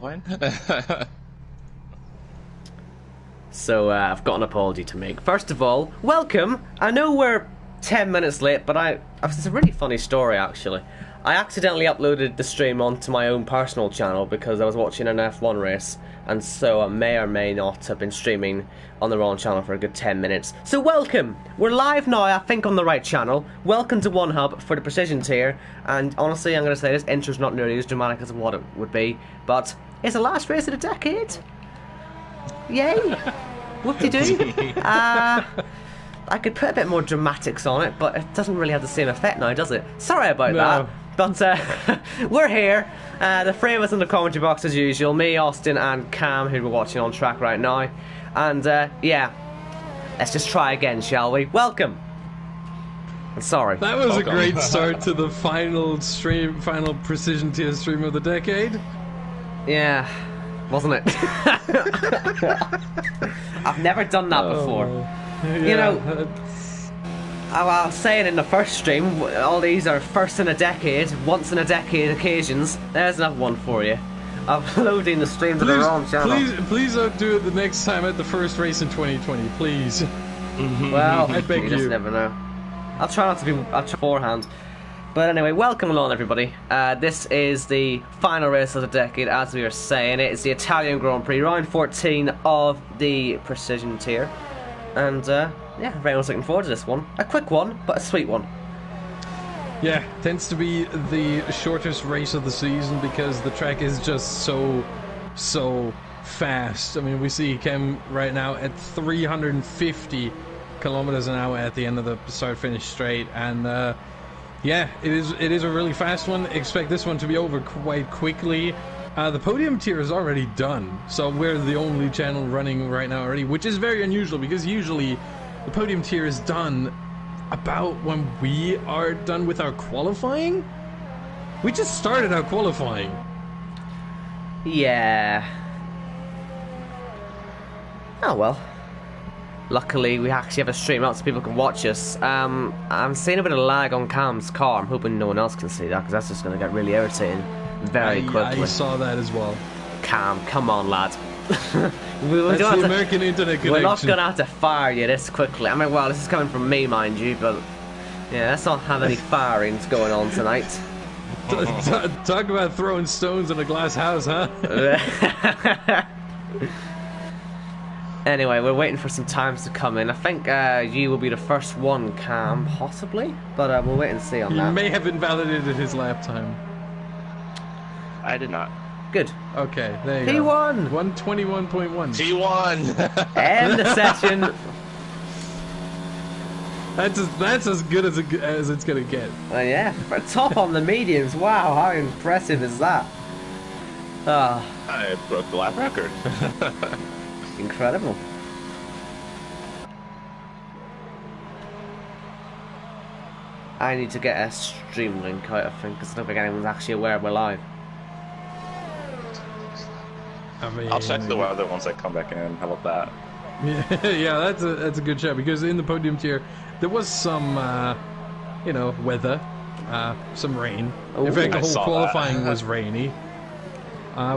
fine. So I've got an apology to make. First of all, welcome. I know we're 10 minutes late, but it's a really funny story actually. I accidentally uploaded the stream onto my own personal channel because I was watching an F1 race, and so I may or may not have been streaming on the wrong channel for a good 10 minutes. So welcome! We're live now, I think, on the right channel. Welcome to One Hub for the Precision Tier, and honestly, I'm going to say this intro's not nearly as dramatic as what it would be, but it's the last race of the decade. Yay! Whoop-de-doo. I could put a bit more dramatics on it, but it doesn't really have the same effect now, does it? Sorry about that. But we're here, the three of us in the commentary box as usual, me, Austin and Cam, who we're watching on track right now. And yeah, let's just try again, shall we? Welcome! I'm sorry. That was a great start to the final Precision Tier stream of the decade. Yeah, wasn't it? I've never done that before. Yeah, you know, I was saying in the first stream, all these are first in a decade, once in a decade occasions. There's another one for you. Uploading the stream to the wrong channel. Please don't do it the next time at the first race in 2020, please. Well, I beg you just never know. I'll try not to be beforehand. But anyway, welcome along everybody. This is the final race of the decade, as we were saying. It is the Italian Grand Prix, round 14 of the Precision Tier. And yeah, everyone's looking forward to this one. A quick one, but a sweet one. Yeah, tends to be the shortest race of the season because the track is just so fast. I mean, we see Cam right now at 350 kilometers an hour at the end of the start-finish straight, and yeah, it is a really fast one. Expect this one to be over quite quickly. The Podium Tier is already done, so we're the only channel running right now already, which is very unusual because usually the Podium Tier is done about when we are done with our qualifying. We just started our qualifying. Yeah. Oh well. Luckily, we actually have a stream out so people can watch us. I'm seeing a bit of lag on Cam's car. I'm hoping no one else can see that because that's just going to get really irritating very quickly. I saw that as well. Cam, come on, lad. That's the American internet connection. We're not going to have to fire you this quickly. I mean, well, this is coming from me, mind you, but yeah, let's not have any firings going on tonight. Talk about throwing stones in a glass house, huh? Anyway, we're waiting for some times to come in. I think you will be the first one, Cam, possibly, but we'll wait and see on that. You may have invalidated his lap time. I did not. Good. Okay, there you he go. He won! 121.1. He won! End the session. That's as good as it's going to get. Yeah, for top on the mediums. Wow, how impressive is that? I broke the lap record. Incredible. I need to get a stream link out, I think, because I don't think anyone's actually aware we're live. I mean, I'll check the weather once I come back in. How about that? Yeah, that's a good shot because in the Podium Tier there was some, you know, weather, some rain. Ooh, in fact, the I whole saw qualifying was rainy,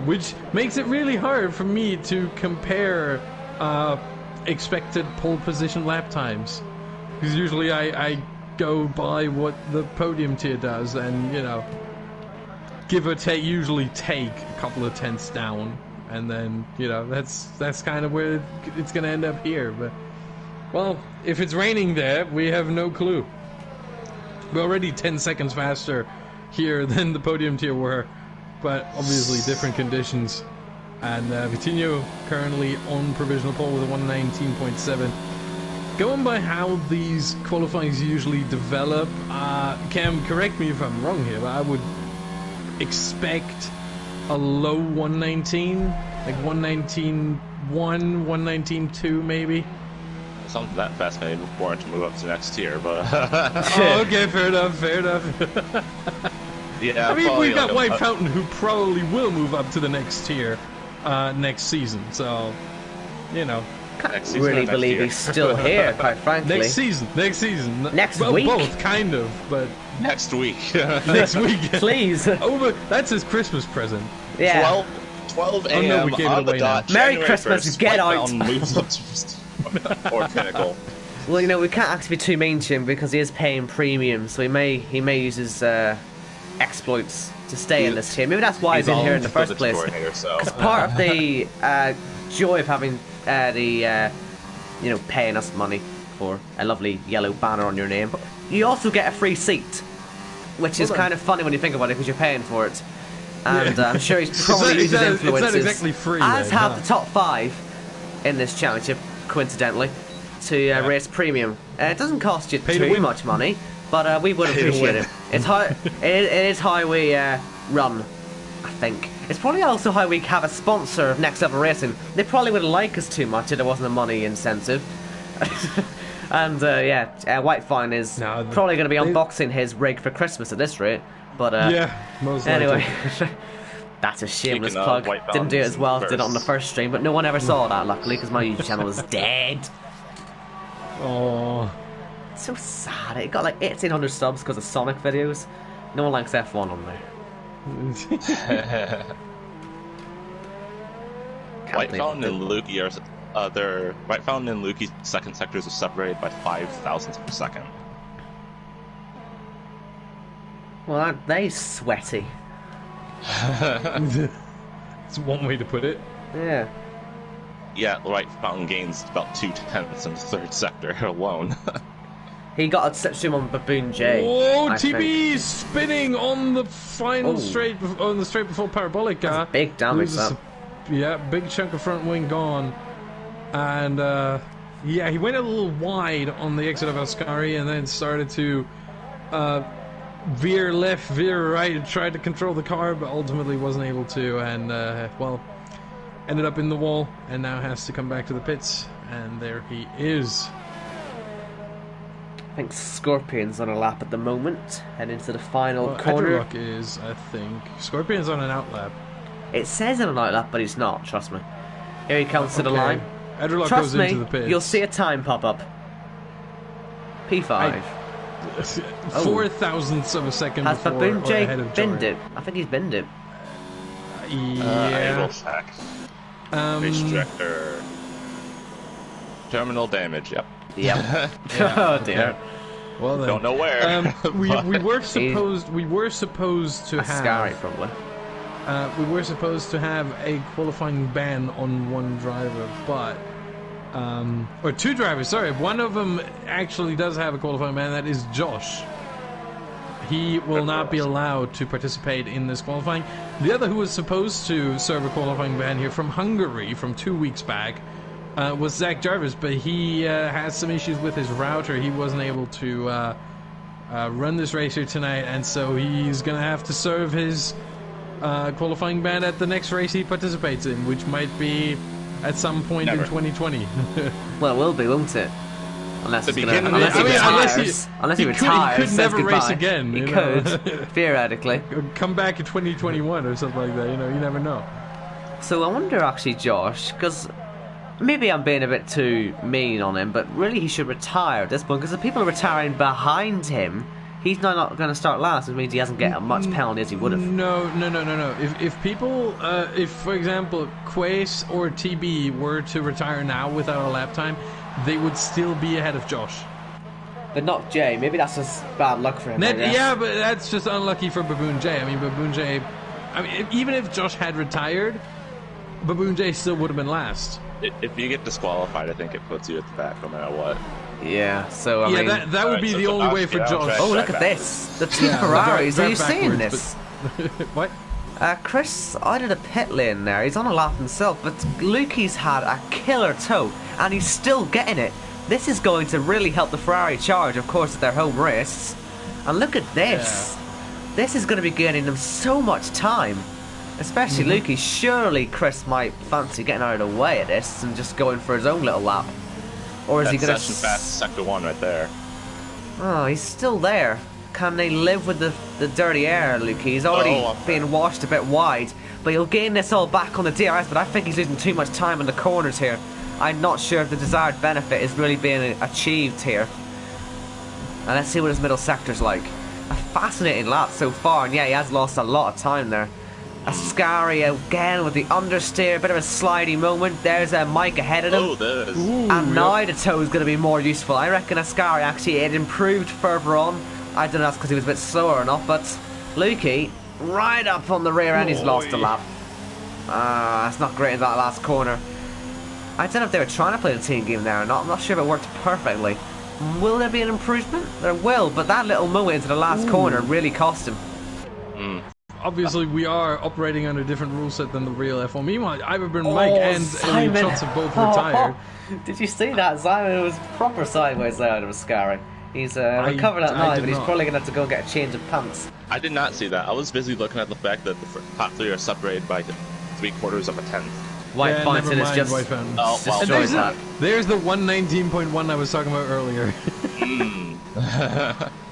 which makes it really hard for me to compare expected pole position lap times because usually I go by what the Podium Tier does, and you know, give or take, usually take a couple of tenths down. And then, you know, that's kind of where it's going to end up here. But, well, if it's raining there, we have no clue. We're already 10 seconds faster here than the Podium Tier were, but obviously different conditions. And Vitinho currently on provisional pole with a 119.7. Going by how these qualifyings usually develop, Cam, correct me if I'm wrong here, but I would expect a low 119, like 119.1, 119.2 maybe. Something that fast may warrant to move up to the next tier, but... Oh, okay, fair enough. Yeah, I mean, we've got like White Fountain, who probably will move up to the next tier next season, so, you know. Next season really or next believe year? he's still here, quite frankly. Next season. Next well, week? Both, kind of, but... Next week. Next week. Please. Oh, but that's his Christmas present. Yeah. 12 Oh, no, we a.m. gave it on the away dot. now. Merry January Christmas, 1st, get White out. Mountain moves up to or Pinnacle. Well, you know, we can't actually be too mean to him because he is paying premium, so he may use his exploits to stay in this team. Maybe that's why he's in here in the first place. Because part of the joy of having you know, paying us money for a lovely yellow banner on your name, you also get a free seat, which is kind of funny when you think about it because you're paying for it. And I'm sure he's probably used his influences, it's not exactly free, as though, have no. the top 5 in this championship, coincidentally, to race premium. It doesn't cost you too much money, but we would appreciate it. It's how it is how we run, I think. It's probably also how we have a sponsor of Next Level Racing. They probably wouldn't like us too much if there wasn't a money incentive. And White Fine is probably going to be unboxing his rig for Christmas at this rate. But most anyway, likely. that's a shameless Speaking of plug. White Didn't do it as well as Mountains did it on the first stream, but no one ever saw that, luckily, because my YouTube channel is dead. Oh, It's so sad. It got like 1,800 subs because of Sonic videos. No one likes F1 on there. White Fountain and Lukey are their White Fountain and Lukey's second sectors are separated by 5 thousandths per second. Well, aren't they sweaty? it's one way to put it. Yeah. Yeah, White Fountain gains about 2/10 in the third sector alone. He got a slipstream on Baboon J. Oh, I TB think. spinning on the final straight, on the straight before parabolic. Big damage, that. Yeah, big chunk of front wing gone. And, yeah, he went a little wide on the exit of Ascari and then started to veer left, veer right, and tried to control the car, but ultimately wasn't able to. And, well, ended up in the wall and now has to come back to the pits. And there he is. I think Scorpion's on a lap at the moment, and into the final corner. Edgerlock is, I think. Scorpion's on an outlap. It says on an outlap, but he's not, trust me. Here he comes to the line. Edgerlock Trust goes me, into the pits. you'll see a time pop up. P5. 4 thousandths of a second Has before Baboon or J ahead of binned Joy. it? I think he's binned it. I Yeah. will check. Race director. Terminal damage, yep. Yep. Oh dear. Well then. Don't know where. we were supposed to Ascari, have probably. we were supposed to have a qualifying ban on one driver, but or two drivers. Sorry, one of them actually does have a qualifying ban. That is Josh. He will not be allowed to participate in this qualifying. The other who was supposed to serve a qualifying ban here from Hungary from 2 weeks back was Zach Jarvis, but he has some issues with his router. He wasn't able to run this race here tonight, and so he's going to have to serve his qualifying ban at the next race he participates in, which might be at some point in 2020. Well, it will be, won't it? Unless The he's gonna, beginning- unless he I mean, retires. Unless he retires, he could says never goodbye. race again. He you know? could, theoretically. Come back in 2021 or something like that. You know, you never know. So I wonder, actually, Josh, because maybe I'm being a bit too mean on him, but really he should retire at this point, because the people are retiring behind him. He's now not going to start last, which means he hasn't get as much penalty as he would have. No. If people, if for example, Quace or TB were to retire now without a lap time, they would still be ahead of Josh. But not Jay. Maybe that's just bad luck for him. I guess. Yeah, but that's just unlucky for Baboon J. I mean, Baboon J. I mean, even if Josh had retired, Baboon J still would have been last. If you get disqualified, I think it puts you at the back no matter what. Yeah, so I Yeah, mean... that would be the only way for Josh. Oh, look at this. The two Ferraris. Are you seeing this? What? Chris out of the pit lane there. He's on a lap himself, but Lukey's had a killer toe, and he's still getting it. This is going to really help the Ferrari charge, of course, at their home race. And look at this. Yeah. This is going to be gaining them so much time. Especially Lukey. Surely Chris might fancy getting out of the way of this and just going for his own little lap. Or is he going to... fast sector 1 right there. Oh, he's still there. Can they live with the dirty air, Lukey? He's already being washed a bit wide. But he'll gain this all back on the DRS, but I think he's losing too much time in the corners here. I'm not sure if the desired benefit is really being achieved here. And let's see what his middle sector's like. A fascinating lap so far, and yeah, he has lost a lot of time there. Ascari again with the understeer, bit of a slidey moment. There's a Mike ahead of him. Oh, there it is. And now the toe is going to be more useful. I reckon Ascari actually it improved further on. I don't know if that's because he was a bit slower or not, but Lukey right up on the rear end. He's lost a lap. That's not great in that last corner. I don't know if they were trying to play the team game there or not. I'm not sure if it worked perfectly. Will there be an improvement? There will, but that little moment into the last corner really cost him. Obviously, we are operating on a different rule set than the real F1. Meanwhile, Iverburn, Mike, and Elliot Schultz have both retired. Did you see that? Simon was proper sideways there out of Ascari. He's recovered that now, but he's probably going to have to go get a change of pants. I did not see that. I was busy looking at the fact that the top three are separated by 3/4 of a tenth. White Fountain is just destroys that. There's the 119.1 I was talking about earlier.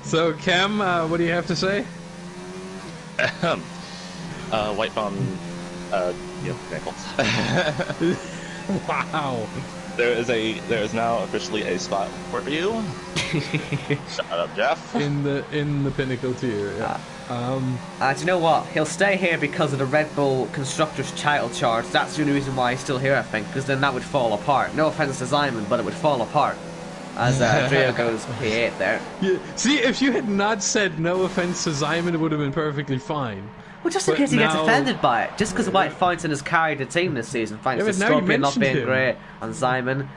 So, Cam, what do you have to say? White Fountain, Pinnacle. Wow. There is now officially a spot for you. Shut up, Jeff. In the Pinnacle Tier, yeah. Do you know what? He'll stay here because of the Red Bull Constructors title charge. That's the only reason why he's still here, I think, because then that would fall apart. No offense to Simon, but it would fall apart. As Drio goes P8 there. Yeah. See, if you had not said no offense to Simon, it would have been perfectly fine. Well, just in case he gets offended by it. Just because White Fountain has carried the team this season, thanks to Scorpion not being great and Simon.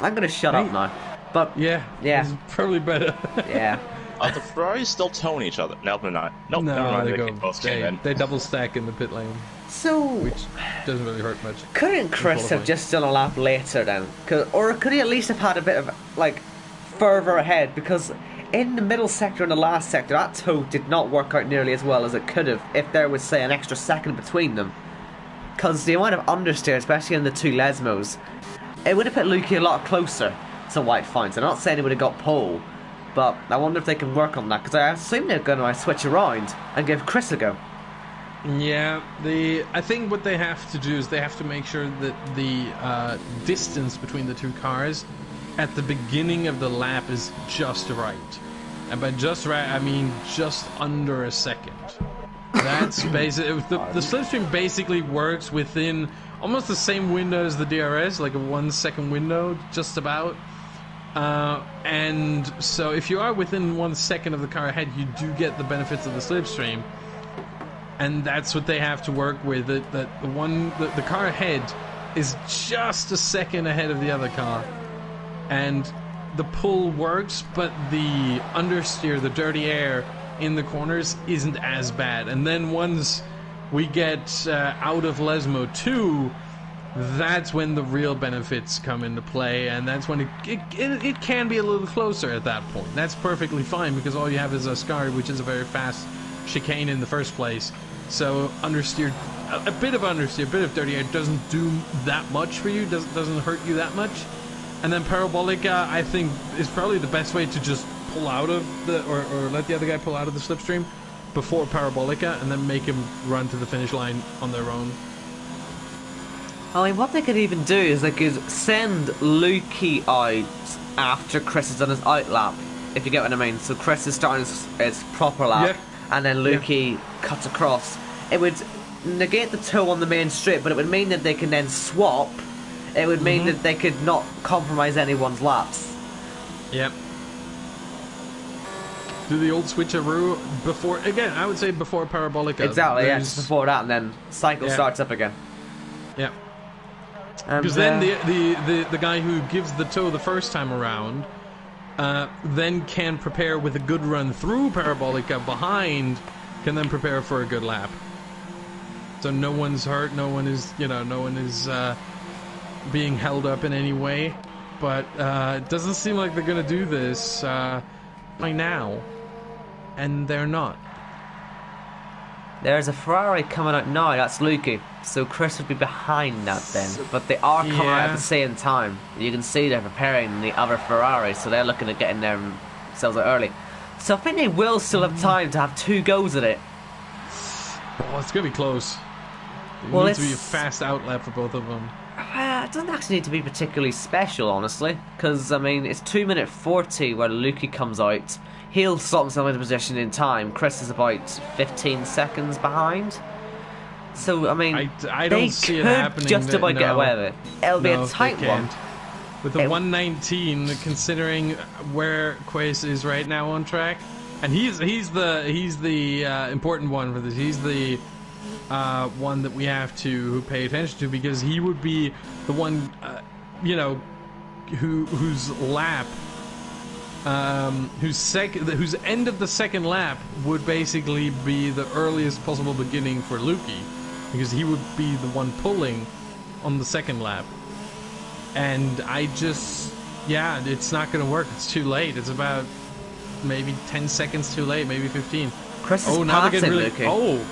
I'm going to shut up now. But yeah, it's probably better. Yeah. Are the Ferraris still towing each other? No, they're not. Nope, no, never mind. They double stack in the pit lane. So, which doesn't really hurt much. Couldn't Chris have just done a lap later then? Or could he at least have had a bit of, like, further ahead? Because in the middle sector and the last sector, that tow did not work out nearly as well as it could have if there was, say, an extra second between them. Because the amount of understeer, especially in the two Lesmos, it would have put Lukey a lot closer to White Fountain. I'm not saying he would have got pole, but I wonder if they can work on that, because I assume they're going to switch around and give Chris a go. Yeah, I think what they have to do is they have to make sure that the distance between the two cars at the beginning of the lap is just right. And by just right, I mean just under a second. That's basically... the slipstream basically works within almost the same window as the DRS, like a 1 second window, just about. And so if you are within 1 second of the car ahead, you do get the benefits of the slipstream. And that's what they have to work with. That the car ahead is just a second ahead of the other car, and the pull works, but the understeer, the dirty air in the corners, isn't as bad. And then once we get out of Lesmo 2, that's when the real benefits come into play, and that's when it can be a little closer at that point. That's perfectly fine, because all you have is Ascari, which is a very fast chicane in the first place. So understeer, a bit of understeer, a bit of dirty air doesn't do that much for you, doesn't hurt you that much. And then Parabolica, I think, is probably the best way to just pull out of the, or let the other guy pull out of the slipstream before Parabolica, and then make him run to the finish line on their own. I mean, what they could even do is they could send Lukey out after Chris has done his out lap, if you get what I mean. So Chris is starting his proper lap, and then Lukey cuts across. It would negate the tow on the main straight, but it would mean that they can then swap. It would mean that they could not compromise anyone's laps. Yep. Do the old switcheroo before, again, I would say before Parabolica. Exactly, yeah, just before that, and then cycle starts up again. Yeah. Because then the guy who gives the tow the first time around then can prepare with a good run through Parabolica behind, can then prepare for a good lap. So no one's hurt, no one is being held up in any way. But it doesn't seem like they're going to do this by now. And they're not. There's a Ferrari coming out now, that's Lukey. So Chris would be behind that then. But they are coming out at the same time. You can see they're preparing the other Ferrari, so they're looking at getting themselves out early. So I think they will still have time to have 2 goes at it. Oh, it's going to be close. It needs to be a fast outlap for both of them. It doesn't actually need to be particularly special, honestly. Because, I mean, it's 2:40 where Lukey comes out. He'll slot himself into position in time. Chris is about 15 seconds behind. So, I mean, I they don't see it could happening. just about get away with it. It'll be No, a tight they one. can't. With the 119, considering where Quace is right now on track, and he's the important one for this. He's the one that we have to pay attention to, because he would be the one, you know, whose lap, whose end of the second lap would basically be the earliest possible beginning for Lukey, because he would be the one pulling on the second lap. And yeah, it's not going to work. It's too late. It's about maybe 10 seconds too late, maybe 15. Chris is passing Lukey. Oh,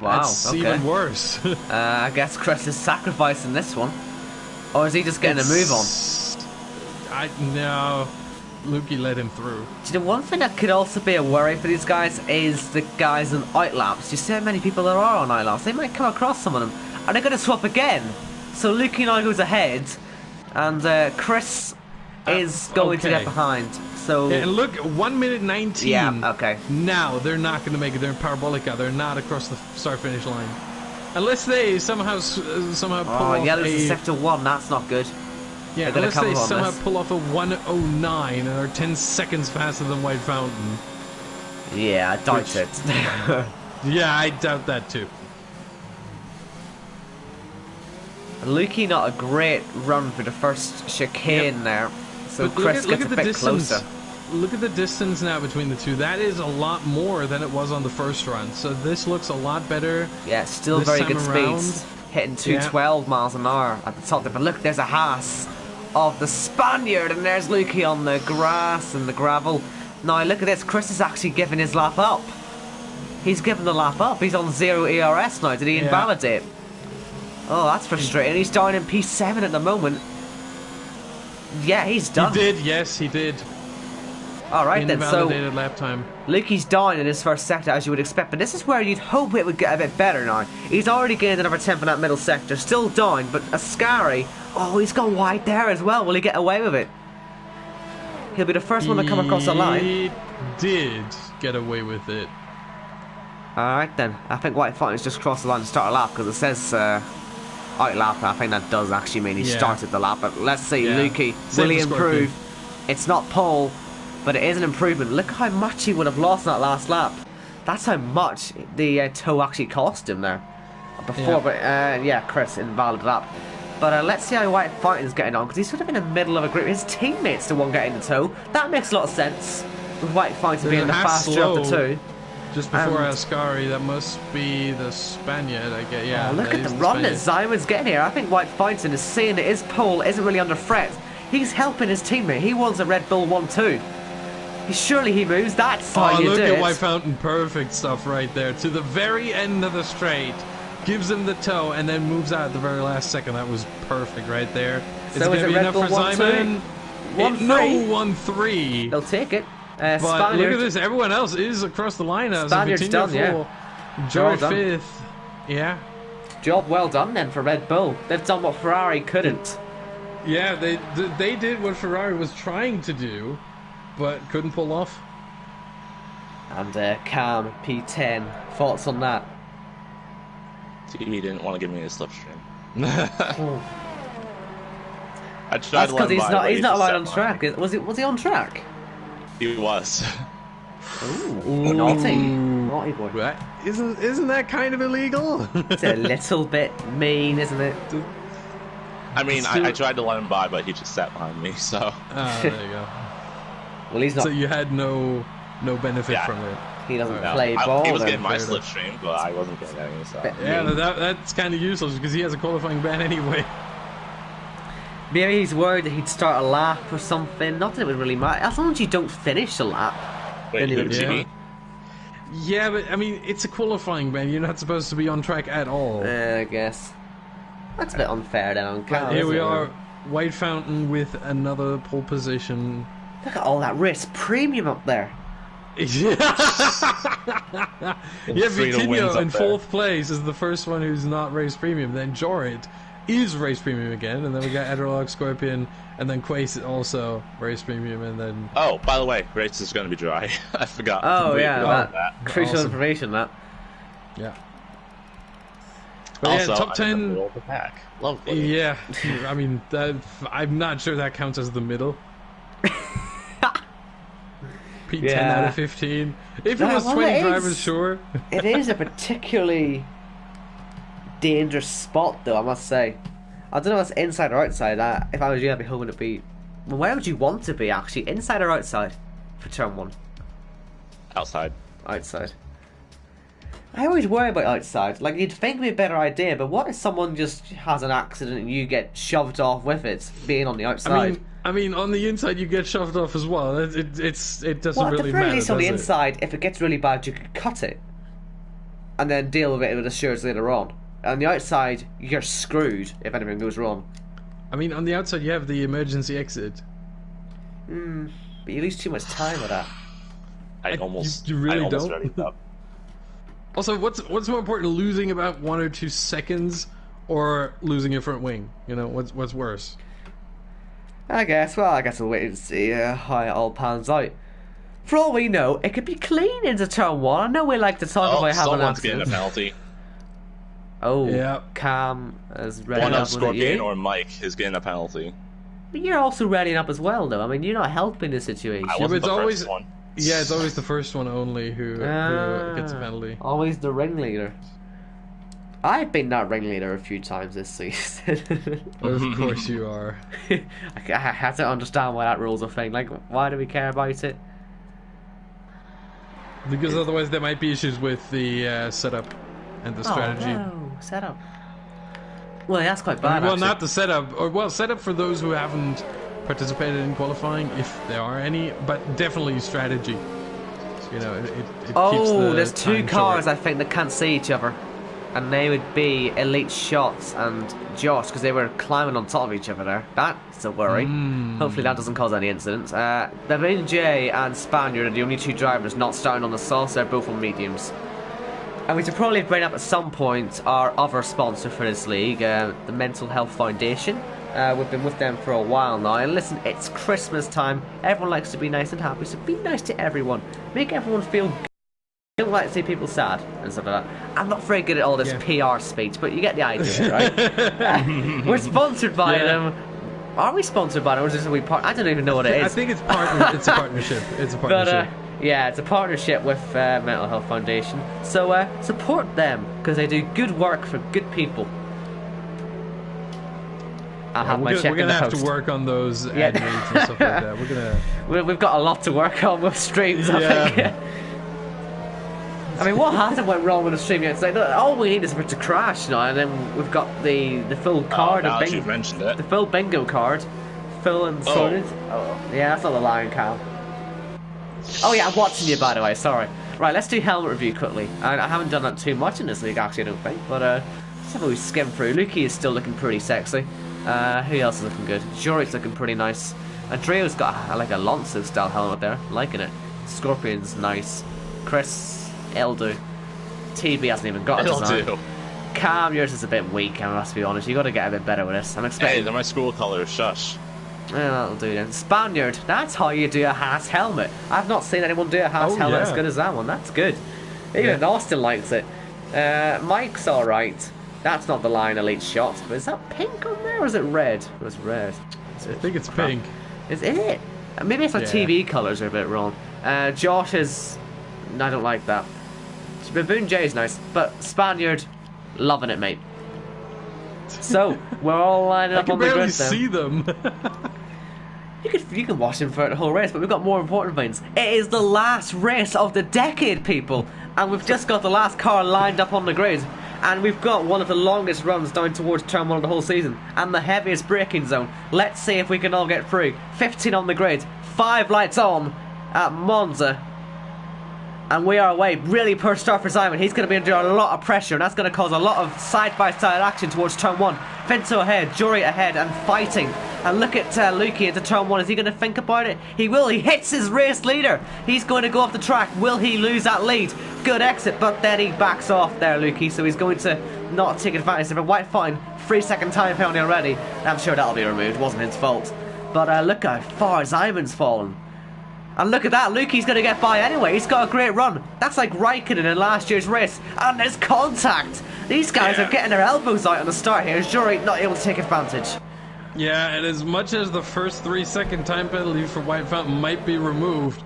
wow, that's okay. even worse. I guess Chris is sacrificing this one. Or is he just getting a move on? No, Lukey let him through. Do you know, one thing that could also be a worry for these guys is the guys on outlaps. You see how many people there are on outlaps? They might come across some of them. Are they going to swap again? So Lukey now goes ahead, and Chris is going to get behind. So yeah, and look, 1 minute 19. Yeah, okay. Now they're not going to make it. They're in Parabolica. They're not across the start-finish line, unless they somehow pull off yeah, there's a sector 1. That's not good. Yeah, unless they somehow pull off a 109 and are 10 seconds faster than White Fountain. Yeah, I doubt it. Yeah, I doubt that too. Lukey, not a great run for the first chicane there. So but Chris gets a bit distance. closer. Look at the distance now between the two. That is a lot more than it was on the first run. So this looks a lot better. Yeah, still this very time good around. speeds. Hitting 212 miles an hour at the top there. But look, there's a Haas of the Spaniard, and there's Lukey on the grass and the gravel. Now look at this. Chris is actually giving his lap up. He's given the lap up. He's on 0 ERS now. Did he invalidate? Oh, that's frustrating. He's down in P7 at the moment. Yeah, he's done. He did, yes, he did. Alright then, so Invalidated lap time. Lukey's down in his first sector, as you would expect, but this is where you'd hope it would get a bit better now. He's already gained another 10 from that middle sector, still down, but Ascari, oh, he's gone wide there as well. Will he get away with it? He'll be the first one to come across the line. He did get away with it. Alright then, I think White Fountain's just crossed the line to start a lap, because it says out lap. I think that does actually mean he started the lap, but let's see, Lukey, will he improve? It's not pole, but it is an improvement. Look how much he would have lost in that last lap. That's how much the toe actually cost him there before. But yeah, Chris, invalid lap. But let's see how White Fountain's getting on, because he's sort of in the middle of a group. His teammate's the one getting the toe. That makes a lot of sense, with White Fountain being the faster of the two. Just before Ascari, that must be the Spaniard, I guess. Yeah. Oh, look at the run that Zyman's getting here. I think White Fountain is seeing that his pole isn't really under threat. He's helping his teammate. He wants a Red Bull 1-2. Surely he moves. That's how you do it. Look at White Fountain. Perfect stuff right there. To the very end of the straight. Gives him the toe and then moves out at the very last second. That was perfect right there. So is it going to be enough for Zyman? 1-3. No, 1-3. They'll take it. But Spaniard, look at this. Everyone else is across the line now. Spaniard's done, George 5th. Yeah. Job well done then for Red Bull. They've done what Ferrari couldn't. Yeah, they did what Ferrari was trying to do, but couldn't pull off. And Cam, P10. Thoughts on that? He didn't want to give me a slipstream. I tried That's to let because him he's not allowed on set track. line. Was he on track? He was. Ooh, naughty boy. Right. Isn't that kind of illegal? It's a little bit mean, isn't it? I mean, I tried to let him by, but he just sat behind me, so... There you go. Well, he's not... So you had no benefit from it? He doesn't play ball. He was getting then. my slipstream, but I wasn't getting any, so... Yeah, that's kind of useless, because he has a qualifying ban anyway. Maybe he's worried that he'd start a lap or something. Not that it would really matter. As long as you don't finish a lap. Wait, yeah, but I mean, it's a qualifying ban. You're not supposed to be on track at all. I guess. That's a bit unfair then on Cal. Here we are, White Fountain with another pole position. Look at all that race premium up there. Yeah, Vitinho in 4th place is the first one who's not race premium. Then Jorit is race premium again, and then we got Adderlock, Scorpion, and then Quace also race premium, and then... Oh, by the way, race is going to be dry. I forgot. Oh, yeah, that. Crucial Awesome. information, that. Yeah. But Also, yeah, top I'm in the 10. middle of the pack. Lovely. Yeah, I mean, I'm not sure that counts as the middle. P10 out of 15. If it was 20 drivers, sure. It is a particularly dangerous spot, though, I must say. I don't know if it's inside or outside. If I was you, I'd be hoping to be... Well, where would you want to be, actually? Inside or outside for turn 1? Outside. Outside. I always worry about outside. Like, you'd think it'd be a better idea, but what if someone just has an accident and you get shoved off with it, being on the outside? I mean, on the inside you get shoved off as well. It doesn't Well, at really the very matter. least on the does it? inside, if it gets really bad, you could cut it. And then deal with it with assurance later on. On the outside, you're screwed if anything goes wrong. I mean, on the outside you have the emergency exit. But you lose too much time with that. I almost don't? ready it up. Also, what's more important, losing about 1 or 2 seconds, or losing your front wing? You know, what's worse? I guess we'll wait and see how it all pans out. For all we know, it could be clean into turn 1. I know we like to talk about having someone's getting a accidents. penalty. Oh, Yeah. Cam is ready One up of with Scorpion you. or Mike is getting a penalty. But you're also readying up as well, though. I mean, you're not helping the situation. I but wasn't it's the always- first one. Yeah, it's always the first one only who gets a penalty. Always the ringleader. I've been that ringleader a few times this season. Of course you are. I have to understand why that rule's a thing. Like, why do we care about it? Because otherwise there might be issues with the setup and the strategy. Oh, no. Setup. Well, that's quite bad, Well, actually. not the setup. Or, well, setup for those who haven't participated in qualifying, if there are any, but definitely strategy. You know, it keeps the there's 2 time cars, short. I think, that can't see each other. And they would be Elite Shots and Josh, because they were climbing on top of each other there. That's a worry. Hopefully that doesn't cause any incidents. Devin J and Spaniard are the only 2 drivers not starting on the sauce. They're both on mediums. And we should probably bring up at some point our other sponsor for this league, the Mental Health Foundation. We've been with them for a while now. And listen, it's Christmas time. Everyone likes to be nice and happy, so be nice to everyone. Make everyone feel good. I don't like to see people sad and stuff like that. I'm not very good at all this PR speech, but you get the idea, right? We're sponsored by them. Are we sponsored by them, or is this a wee part? I don't even know what it is. I think it's it's a partnership. It's a partnership. But, yeah, it's a partnership with Mental Health Foundation. So support them, because they do good work for good people. I'll have my check we're in gonna the have post. to work on those ad reads and stuff like that. We're gonna. We've got a lot to work on with streams, I think. I mean, what hasn't went wrong with the stream yet? It's like, all we need is for it to crash now, and then we've got the full card now of that bingo. you've mentioned it. The full bingo card. Full and sorted. Oh, yeah, that's not the lion cow. Oh yeah, I'm watching you, by the way, sorry. Right, let's do helmet review quickly. I haven't done that too much in this league, actually, I don't think. But let's have a wee skim through. Lukey is still looking pretty sexy. Who else is looking good? Jorik's looking pretty nice. Andreo's got like a Alonso style helmet there. Liking it. Scorpion's nice. Chris, Eldu. TB hasn't even got a design. It'll do. Cam, yours is a bit weak, I must be honest. You got to get a bit better with this. I'm Hey, expecting... they're my school colors. Shush. Yeah, that'll do then. Spaniard, that's how you do a Haas helmet. I've not seen anyone do a Haas helmet as good as that one. That's good. Even Austin likes it. Mike's alright. That's not the line Elite Shots, but is that pink on there or is it red? It was red. I think it's pink. Is it? Maybe it's like TV colours are a bit wrong. Josh is... I don't like that. Baboon J is nice, but Spaniard, loving it, mate. So, we're all lined up on the grid now. I can barely see them. You can watch him for the whole race, but we've got more important things. It is the last race of the decade, people, and we've just got the last car lined up on the grid, and we've got one of the longest runs down towards turn 1 of the whole season, and the heaviest braking zone. Let's see if we can all get through. 15 on the grid, 5 lights on at Monza, and we are away. Really poor start for Simon. He's going to be under a lot of pressure, and that's going to cause a lot of side-by-side action towards turn 1. Finto ahead, Jory ahead, and fighting. And look at Lukey into turn 1. Is he going to think about it? He will. He hits his race leader. He's going to go off the track. Will he lose that lead? Good exit, but then he backs off there, Lukey. So he's going to not take advantage of a white fine. 3-second time penalty already. I'm sure that'll be removed. It wasn't his fault. But look how far Simon's fallen. And look at that, Lukey's going to get by anyway. He's got a great run. That's like Raikkonen in last year's race. And there's contact. These guys are getting their elbows out on the start here. Jury not able to take advantage. Yeah, and as much as the first 3-second time penalty for White Fountain might be removed,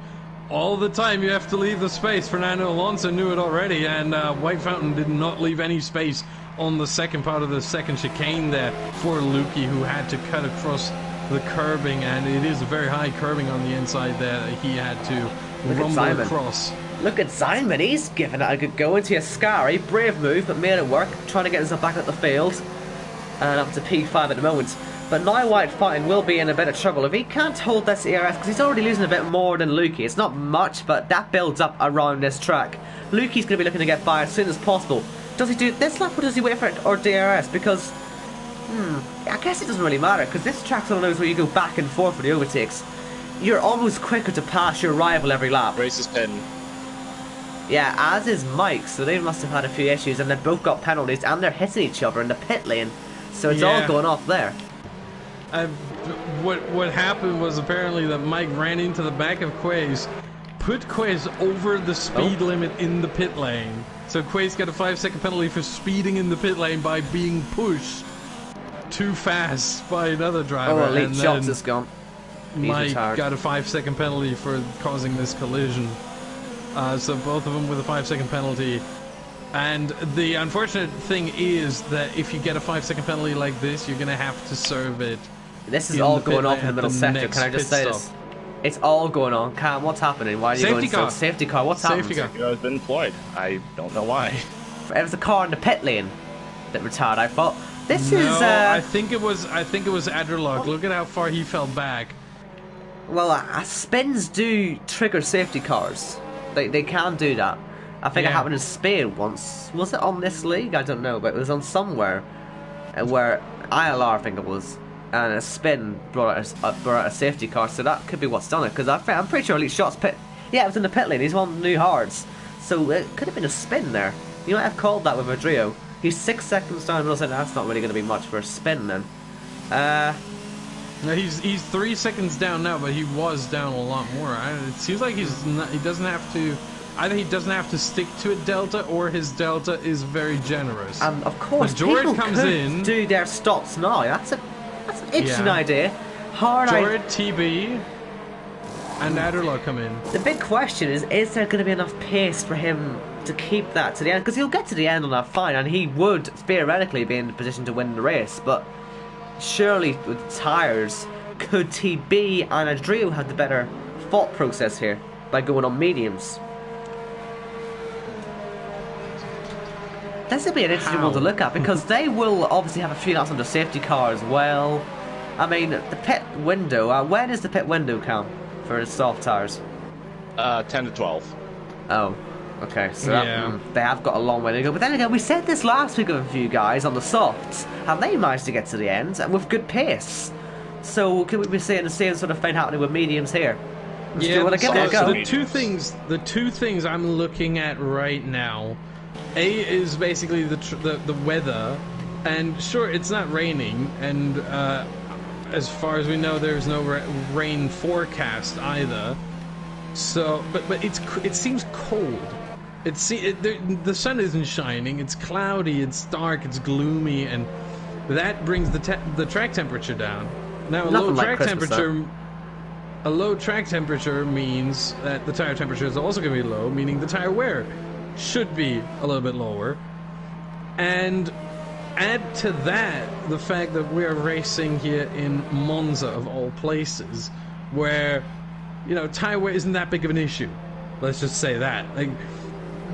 all the time you have to leave the space. Fernando Alonso knew it already, and White Fountain did not leave any space on the second part of the second chicane there for Lukey, who had to cut across the curbing, and it is a very high curbing on the inside there that he had to rumble across. Look at Simon, he's given it a good go into Ascari. Brave move, but made it work, trying to get himself back at the field. And up to P5 at the moment. But now White Fountain will be in a bit of trouble if he can't hold this ERS, because he's already losing a bit more than Lukey. It's not much, but that builds up around this track. Lukey's going to be looking to get by as soon as possible. Does he do this lap, or does he wait for it, or DRS? Because I guess it doesn't really matter, because this track's one of those where you go back and forth for the overtakes. You're almost quicker to pass your rival every lap. Race is pin. Yeah, as is Mike, so they must have had a few issues, and they've both got penalties, and they're hitting each other in the pit lane. So it's all going off there. What happened was apparently that Mike ran into the back of Quays, put Quays over the speed limit in the pit lane. So Quays got a 5-second penalty for speeding in the pit lane by being pushed too fast by another driver. Oh, Elite Shots is gone. Mike got a 5-second penalty for causing this collision. So both of them with a 5-second penalty. And the unfortunate thing is that if you get a 5-second penalty like this, you're going to have to serve it. This is all going on in the middle sector. Can I just say this? It's all going on. Cam, what's happening? Why are you going so safety car? What's happening? Safety car has been employed. I don't know why. It was the car in the pit lane that retired, I thought. This is I think it was Adderlock. Look at how far he fell back. Well, spins do trigger safety cars. They can do that. I think it happened in Spain once. Was it on this league? I don't know, but it was on somewhere where ILR, I think it was, and a spin brought out a safety car. So that could be what's done it, because I'm pretty sure Elite Shots pit. Yeah, it was in the pit lane. He's on new hards, so it could have been a spin there. You might have called that with Rodrigo. He's 6 seconds down, and I said that's not really going to be much for a spin then. No, he's 3 seconds down now, but he was down a lot more. It seems like he doesn't have to. Either he doesn't have to stick to a delta, or his delta is very generous. And of course, George people comes in, do their stops now. That's an interesting idea. George, TB, and Adderlaw come in. The big question is there going to be enough pace for him to keep that to the end? Because he'll get to the end on that fine, and he would theoretically be in the position to win the race. But surely with tyres, could TB and Adrio have the better thought process here by going on mediums? This would be an interesting one to look at, because they will obviously have a few laps on the safety car as well. I mean, the pit window, when is the pit window count for the soft tyres? 10 to 12. Oh, okay, so they have got a long way to go. But then again, we said this last week of a few guys on the softs, and they managed to get to the end and with good pace. So could we be seeing the same sort of thing happening with mediums here? Yeah, do you want to give it a go? The two things I'm looking at right now. A is basically the weather, and sure, it's not raining, and as far as we know, there's no rain forecast either. So, but it seems cold. The sun isn't shining. It's cloudy. It's dark. It's gloomy, and that brings the track temperature down. Now, a low track temperature means that the tire temperature is also going to be low, meaning the tire wear should be a little bit lower. And add to that the fact that we're racing here in Monza, of all places, where, you know, tire wear isn't that big of an issue. Let's just say that. Like,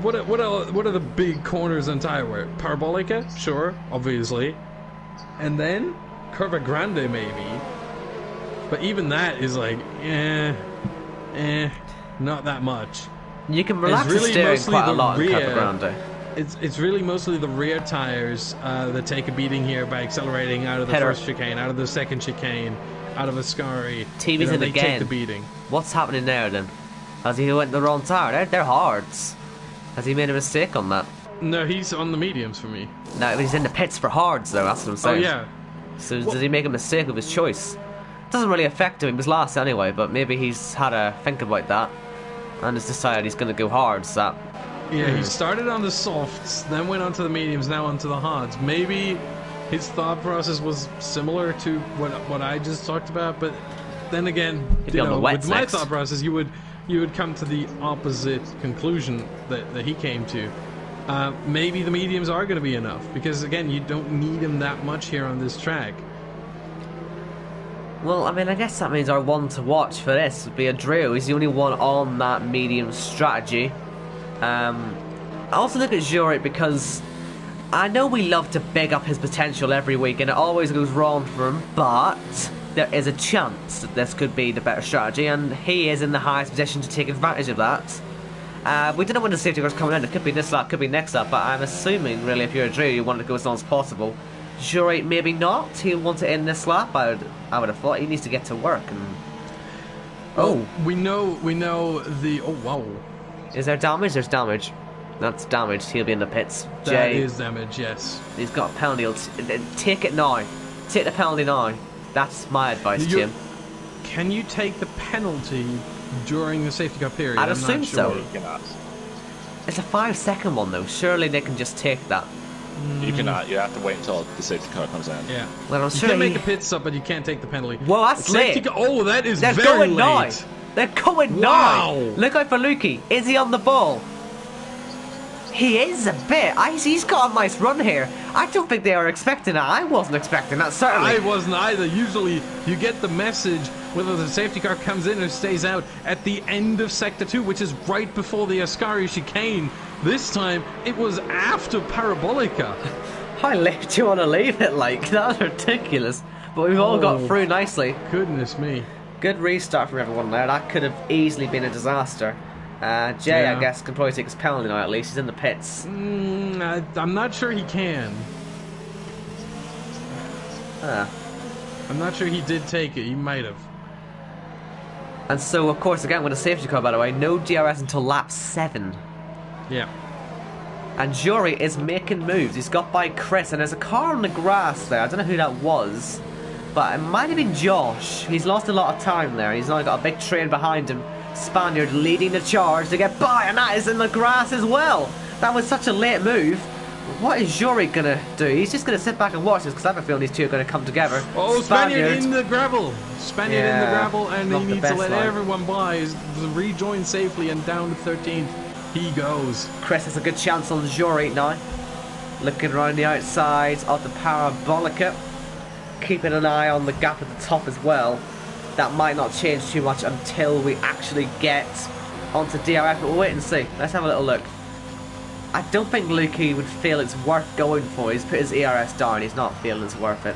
what are the big corners on tire wear? Parabolica, sure, obviously, and then Curva Grande maybe. But even that is like, not that much. You can relax the steering quite a lot in Curva Grande. It's really mostly the rear tires that take a beating here by accelerating out of the first chicane, out of the second chicane, out of Ascari. TV's in again. Take the beating. What's happening there then? Has he went the wrong tire? They're hards. Has he made a mistake on that? No, he's on the mediums for me. No, he's in the pits for hards though, that's what I'm saying. Oh yeah. So did he make a mistake with his choice? doesn't really affect him. He was last anyway, but maybe he's had a think about that and has decided he's going to go hard. So yeah, he started on the softs, then went on to the mediums, now onto the hards. Maybe his thought process was similar to what I just talked about, but then again, you know, with my thought process, you would come to the opposite conclusion that he came to. Maybe the mediums are going to be enough, because again, you don't need him that much here on this track. Well, I mean, I guess that means our one to watch for this would be Adrio. He's the only one on that medium strategy. I also look at Zurich because I know we love to big up his potential every week, and it always goes wrong for him, but there is a chance that this could be the better strategy, and he is in the highest position to take advantage of that. We don't know when the safety car's coming in. It could be this lap, could be next lap, but I'm assuming, really, if you're Adrio, you want to go as long as possible. Zurich, maybe not. He'll want to end this lap. I would have thought he needs to get to work. And well, we know the. Oh wow! Is there damage? There's damage. That's damage. He'll be in the pits. That is damage. Yes. He's got a penalty. Take it now. Take the penalty now. That's my advice, Jim. Can you take the penalty during the safety car period? I'd assume so. You cannot. It's a 5-second one though. Surely they can just take that. You cannot. You have to wait until the safety car comes in. Yeah. Well, I'm you sure can make a pit stop, but you can't take the penalty. Well, that's late. Oh, that is They're very going late. now. They're going Wow. now. Look out for Lukey. Is he on the ball? He is a bit. He's got a nice run here. I don't think they are expecting that. I wasn't expecting that, certainly. I wasn't either. Usually, you get the message whether the safety car comes in or stays out at the end of Sector 2, which is right before the Ascari chicane. This time, it was after Parabolica. How late do you want to leave it like? That's ridiculous. But we've all got through nicely. Goodness me. Good restart from everyone there. That could have easily been a disaster. Jay, I guess, can probably take his penalty now at least. He's in the pits. I'm not sure he can. I'm not sure he did take it. He might have. And so, of course, again, with a safety car, by the way, no DRS until lap 7. Yeah. And Jury is making moves. He's got by Chris, and there's a car on the grass there. I don't know who that was, but it might have been Josh. He's lost a lot of time there. He's now got a big train behind him. Spaniard leading the charge to get by, and that is in the grass as well. That was such a late move. What is Jury gonna do? He's just gonna sit back and watch this, because I have a feeling these two are gonna come together. Oh, Spaniard in the gravel. Spaniard in the gravel, and he needs to let everyone by. Rejoin safely, and down to 13th he goes. Chris has a good chance on Jury now. Looking around the outside of the Parabolica. Keeping an eye on the gap at the top as well. That might not change too much until we actually get onto DRF, but we'll wait and see. Let's have a little look. I don't think Lukey would feel it's worth going for. He's put his ERS down. He's not feeling it's worth it.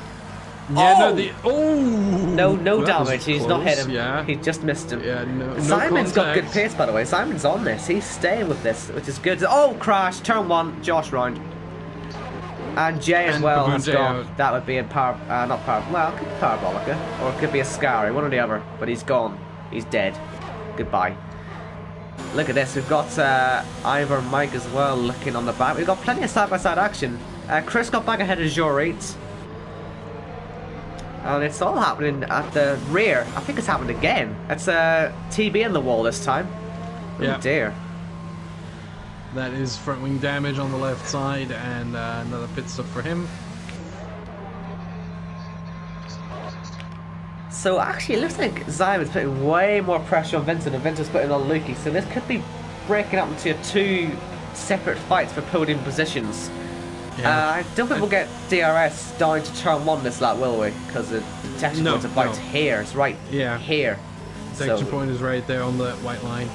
Yeah, no damage. He's not hit him. Yeah. He just missed him. Yeah, no Simon's got contact. good pace, by the way. Simon's on this. He's staying with this, which is good. Oh, crash. Turn 1. Josh round. And Jay as well has gone. Out. That would be in not well, it could be Parabolica, or it could be a Scary, one or the other. But he's gone. He's dead. Goodbye. Look at this. We've got Ivor Mike as well looking on the back. We've got plenty of side-by-side action. Chris got back ahead of Jorit. And it's all happening at the rear. I think it's happened again. It's TB in the wall this time. Oh dear. That is front wing damage on the left side, and another pit stop for him. So actually it looks like Simon's putting way more pressure on Vincent and Vincent's putting on Lukey, so this could be breaking up into 2 separate fights for podium positions. I don't think we'll get DRS down to turn 1 this lap, will we? Because the detection point's about here. It's right here. Detection point is right there on the white line.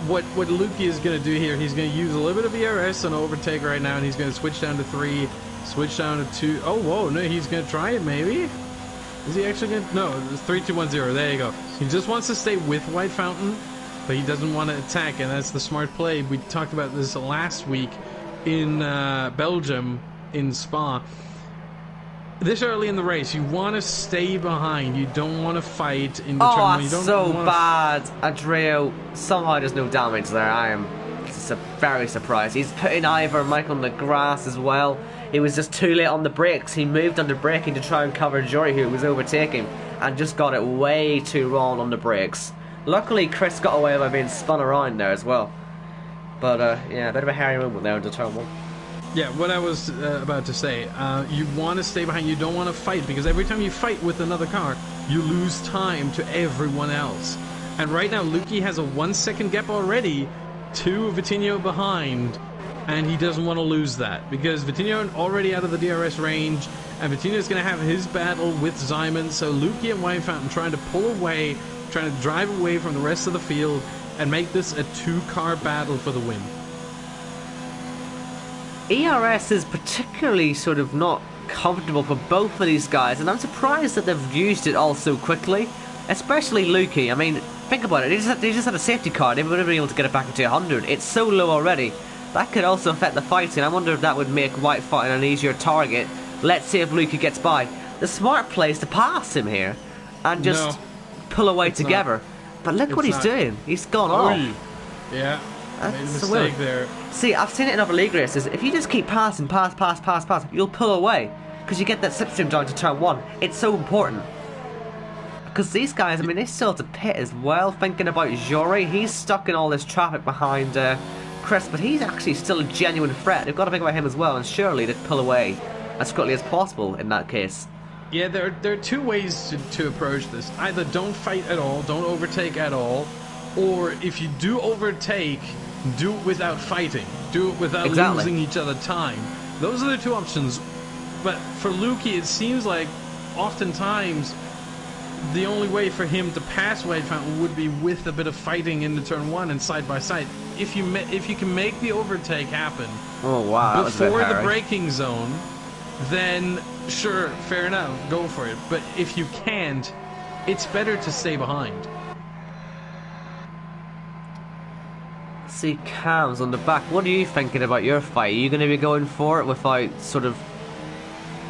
What Lukey is going to do here, he's going to use a little bit of ERS and overtake right now, and he's going to switch down to 3, switch down to 2. Oh, whoa, no, he's going to try it maybe? Is he actually going to? No, it's 3, 2, 1, 0. There you go. He just wants to stay with White Fountain, but he doesn't want to attack, and that's the smart play. We talked about this last week in Belgium, in Spa. This early in the race, you want to stay behind. You don't want to fight in the turn. That's so bad. Adrio, somehow there's no damage there. I am very surprised. He's putting Ivor Mike on the grass as well. He was just too late on the brakes. He moved under braking to try and cover Jory, who was overtaking, and just got it way too wrong on the brakes. Luckily, Chris got away by being spun around there as well. But yeah, a bit of a hairy moment there into turn 1. Yeah, what I was about to say, you want to stay behind, you don't want to fight, because every time you fight with another car, you lose time to everyone else. And right now, Lukey has a 1 second gap already to Vitinho behind, and he doesn't want to lose that, because Vitinho is already out of the DRS range, and Vitinho is going to have his battle with Simon, so Lukey and White Fountain trying to pull away, trying to drive away from the rest of the field, and make this a 2-car battle for the win. ERS is particularly sort of not comfortable for both of these guys, and I'm surprised that they've used it all so quickly, especially Lukey. I mean, think about it, they just had a safety car, they would have been able to get it back into 100. It's so low already. That could also affect the fighting. I wonder if that would make White Fountain an easier target. Let's see if Lukey gets by. The smart play is to pass him here and just pull away together. But look what he's doing. He's gone off. Yeah, made a That's mistake there. See, I've seen it in other league races. If you just keep passing, pass, you'll pull away. Because you get that slipstream down to turn 1. It's so important. Because these guys, I mean, they still have to pit as well. Thinking about Jory, he's stuck in all this traffic behind Chris, but he's actually still a genuine threat. They've got to think about him as well, and surely they'd pull away as quickly as possible in that case. Yeah, there are 2 ways to approach this. Either don't fight at all, don't overtake at all, or if you do overtake, do it without fighting. Do it without losing each other time. Those are the 2 options. But for Lukey, it seems like oftentimes the only way for him to pass White Fountain would be with a bit of fighting into turn 1 and side by side. If you can make the overtake happen before the braking zone, then sure, fair enough, go for it. But if you can't, it's better to stay behind. See, Cam's on the back. What are you thinking about your fight? Are you going to be going for it without sort of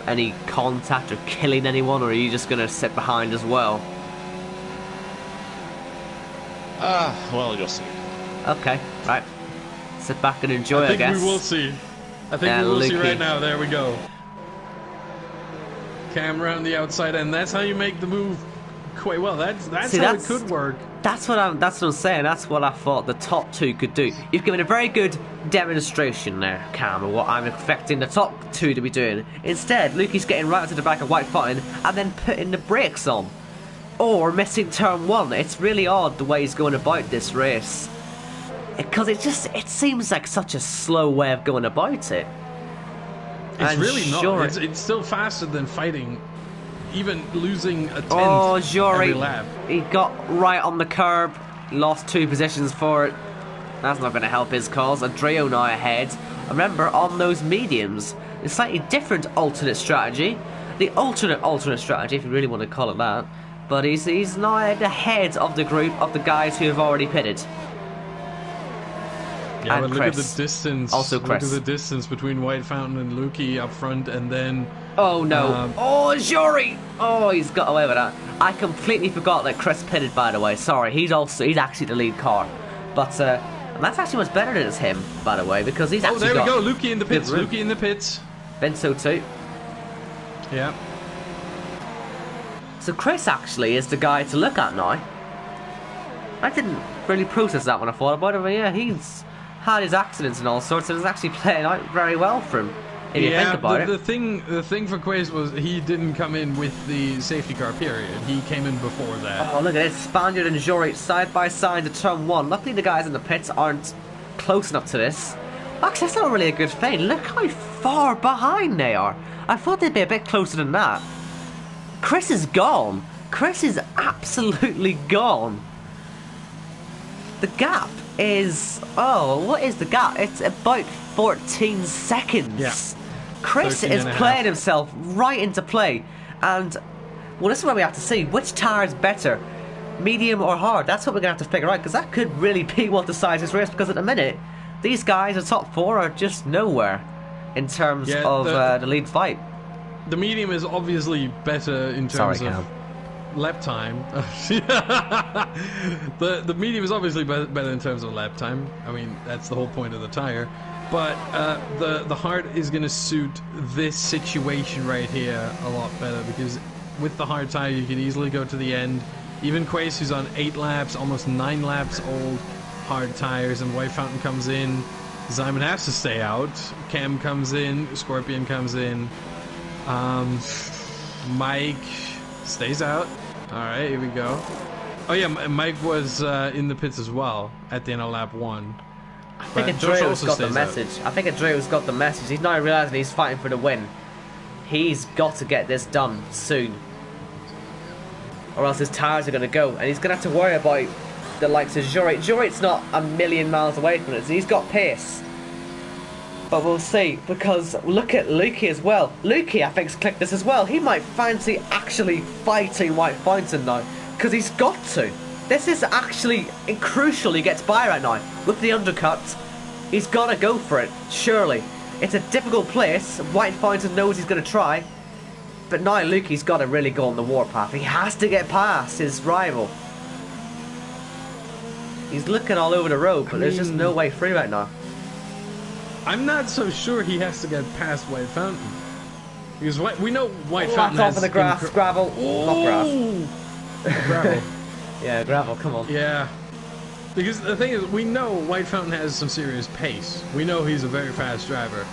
any contact or killing anyone, or are you just going to sit behind as well? Well, you'll see. Okay, right. Sit back and enjoy, I guess. I think we will see. I think we will see right now. There we go. Cam around the outside, and that's how you make the move quite well. That's how it could work. That's what I'm saying. That's what I thought the top 2 could do. You've given a very good demonstration there, Cam, of what I'm expecting the top 2 to be doing. Instead, Lukey's getting right to the back of White Fountain and then putting the brakes on. Or missing turn 1. It's really odd the way he's going about this race. Because it seems like such a slow way of going about it. It's really not. It's still faster than fighting. Even losing a tenth every lap. He got right on the curb, lost 2 positions for it. That's not going to help his cause. Andreo now ahead. Remember, on those mediums, a slightly different alternate strategy. The alternate strategy, if you really want to call it that. But he's now ahead of the group of the guys who have already pitted. Yeah, and but look Chris. at the distance. Also Chris. Look at the distance between White Fountain and Lukey up front, and then... Oh no! Jory! Oh, he's got away with that. I completely forgot that Chris pitted, by the way. Sorry, he's actually the lead car. But that's actually much better than it's him, by the way, because he's actually there we go, Lukey in the pits. Lukey in the pits. Benso too. Yeah. So Chris actually is the guy to look at now. I didn't really process that when I thought about it, but yeah, he's had his accidents and all sorts, and it's actually playing out very well for him. If you think about it. The thing for Quaze was he didn't come in with the safety car period. He came in before that. Oh, look at this. Spaniard and Jory side by side to turn 1. Luckily the guys in the pits aren't close enough to this. Actually, that's not really a good thing. Look how far behind they are. I thought they'd be a bit closer than that. Chris is gone. Chris is absolutely gone. The gap is... Oh, what is the gap? It's about 14 seconds. Yeah. Chris is playing himself right into play. And, well, this is where we have to see which tire is better, medium or hard. That's what we're going to have to figure out, because that could really be what decides this race, because at the minute, these guys, the top 4, are just nowhere in terms of the lead fight. The medium is obviously better in terms of lap time. The medium is obviously better in terms of lap time. I mean, that's the whole point of the tire. But the hard is going to suit this situation right here a lot better, because with the hard tire you can easily go to the end. Even Quace, who's on 8 laps, almost 9 laps old hard tires, and White Fountain comes in. Simon has to stay out. Cam comes in. Scorpion comes in. Mike stays out. Alright, here we go. Oh yeah, Mike was in the pits as well at the end of lap 1. I think Andreo's got the message. I think Andreo's got the message. He's not realising he's fighting for the win. He's got to get this done soon, or else his tyres are going to go, and he's going to have to worry about the likes of Jurite. Jurite's not a million miles away from it, so he's got pace. But we'll see, because look at Lukey as well. Lukey, I think's clicked this as well. He might fancy actually fighting White Fountain now, because he's got to. This is actually crucial he gets by right now. With the undercut, he's got to go for it, surely. It's a difficult place. White Fountain knows he's going to try. But now Lukey's got to really go on the warpath. He has to get past his rival. He's looking all over the road, but there's just no way through right now. I'm not so sure he has to get past White Fountain. Because we know White Fountain has... has... off of the grass, gravel. Oh! Not grass. Gravel. Yeah, gravel, come on. Yeah. Because the thing is, we know White Fountain has some serious pace. We know he's a very fast driver.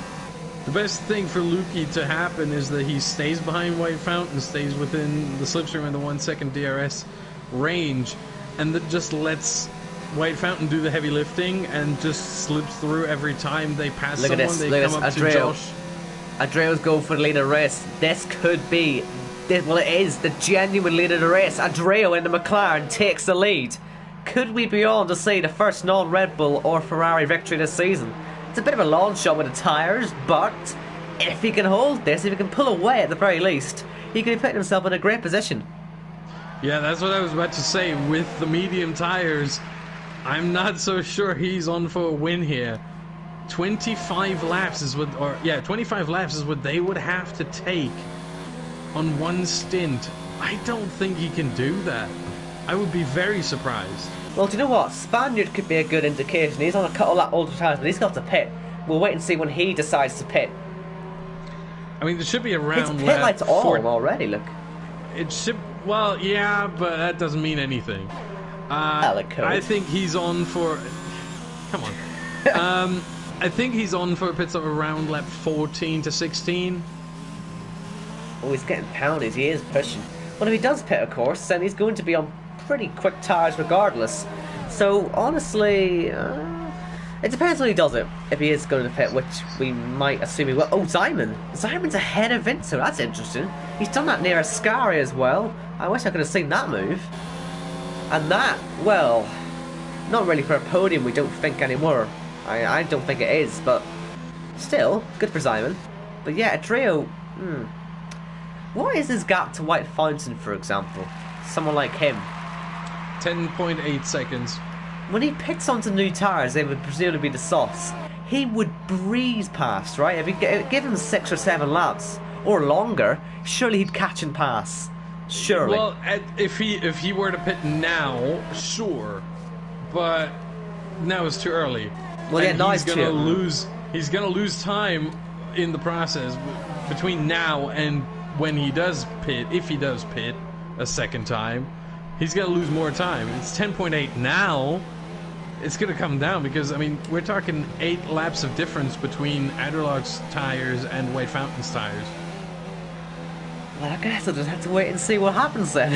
The best thing for Lukey to happen is that he stays behind White Fountain, stays within the slipstream and the 1 second DRS range, and that just lets White Fountain do the heavy lifting and just slips through every time they pass someone. They come up to Josh. Andreo's going for the lead of the race. This could be, well, it is the genuine lead of the race. Andreo in the McLaren takes the lead. Could we be on to see the first non-Red Bull or Ferrari victory this season? It's a bit of a long shot with the tyres, but if he can hold this, if he can pull away at the very least, he could be putting himself in a great position. Yeah, that's what I was about to say. With the medium tyres, I'm not so sure he's on for a win here. 25 laps is what, 25 laps is what they would have to take on one stint. I don't think he can do that. I would be very surprised. Well, do you know what? Spaniard could be a good indication. He's on a couple of older tyres, but he's got to pit. We'll wait and see when he decides to pit. I mean, there should be around his pit light's on already, look. It should, well, yeah, but that doesn't mean anything. I think he's on for... Come on. I think he's on for a pit stop around lap 14 to 16. Oh, he's getting pounded. He is pushing. Well, if he does pit, of course, then he's going to be on pretty quick tyres regardless. So, honestly, it depends when he does it. If he is going to pit, which we might assume he will. Oh, Simon! Simon's ahead of Vinto. That's interesting. He's done that near Ascari as well. I wish I could have seen that move. And that, well, not really for a podium, we don't think anymore. I don't think it is, but still, good for Simon. But yeah, a trio, what is his gap to White Fountain, for example? Someone like him. 10.8 seconds. When he picks onto new tyres, they would presumably be the softs. He would breeze past, right? If you give him 6 or 7 laps, or longer, surely he'd catch and pass. Surely. Well, if he were to pit now, sure, but now it's too early. Well, yeah, now he's gonna lose. He's gonna lose time in the process between now and when he does pit. If he does pit a second time, he's gonna lose more time. It's 10.8 now. It's gonna come down because, I mean, we're talking 8 laps of difference between Adderlock's tires and White Fountain's tires. Well, I guess I'll just have to wait and see what happens then.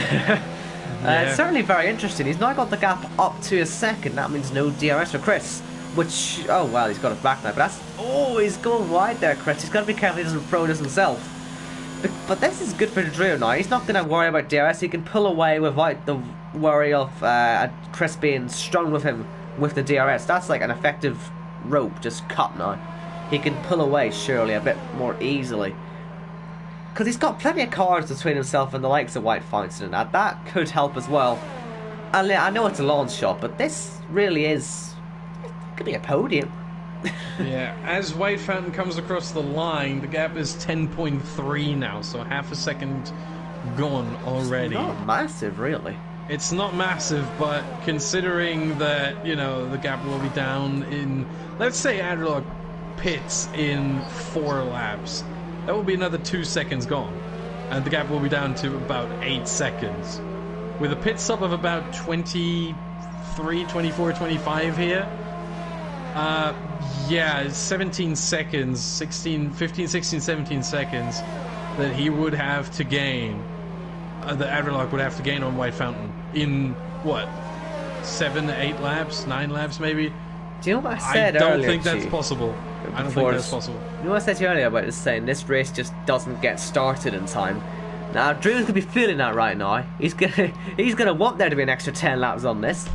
It's certainly very interesting. He's now got the gap up to a second. That means no DRS for Chris. Which, oh well, he's got it back now. But that's, oh, he's going wide there, Chris. He's got to be careful he doesn't throw this himself. But this is good for the drill now. He's not going to worry about DRS. He can pull away without the worry of Chris being strung with him with the DRS. That's like an effective rope just cut now. He can pull away, surely, a bit more easily. Because he's got plenty of cars between himself and the likes of White Fountain, and that could help as well. And I know it's a long shot, but this really is... could be a podium. Yeah, as White Fountain comes across the line, the gap is 10.3 now, so half a second gone already. It's not massive, really. It's not massive, but considering that, you know, the gap will be down in, let's say Adderlock pits in 4 laps, that will be another 2 seconds gone. And the gap will be down to about 8 seconds. With a pit stop of about 23, 24, 25 here, yeah, 17 seconds, 15, 16, 17 seconds that he would have to gain, that Adderlock would have to gain on White Fountain in, what, 7, 8 laps, 9 laps maybe? Do you know what I said earlier? I don't earlier think that's possible. I don't think that's possible. You know what I said to you earlier about just saying this race just doesn't get started in time? Now, Drew's gonna be feeling that right now. He's gonna want there to be an extra 10 laps on this.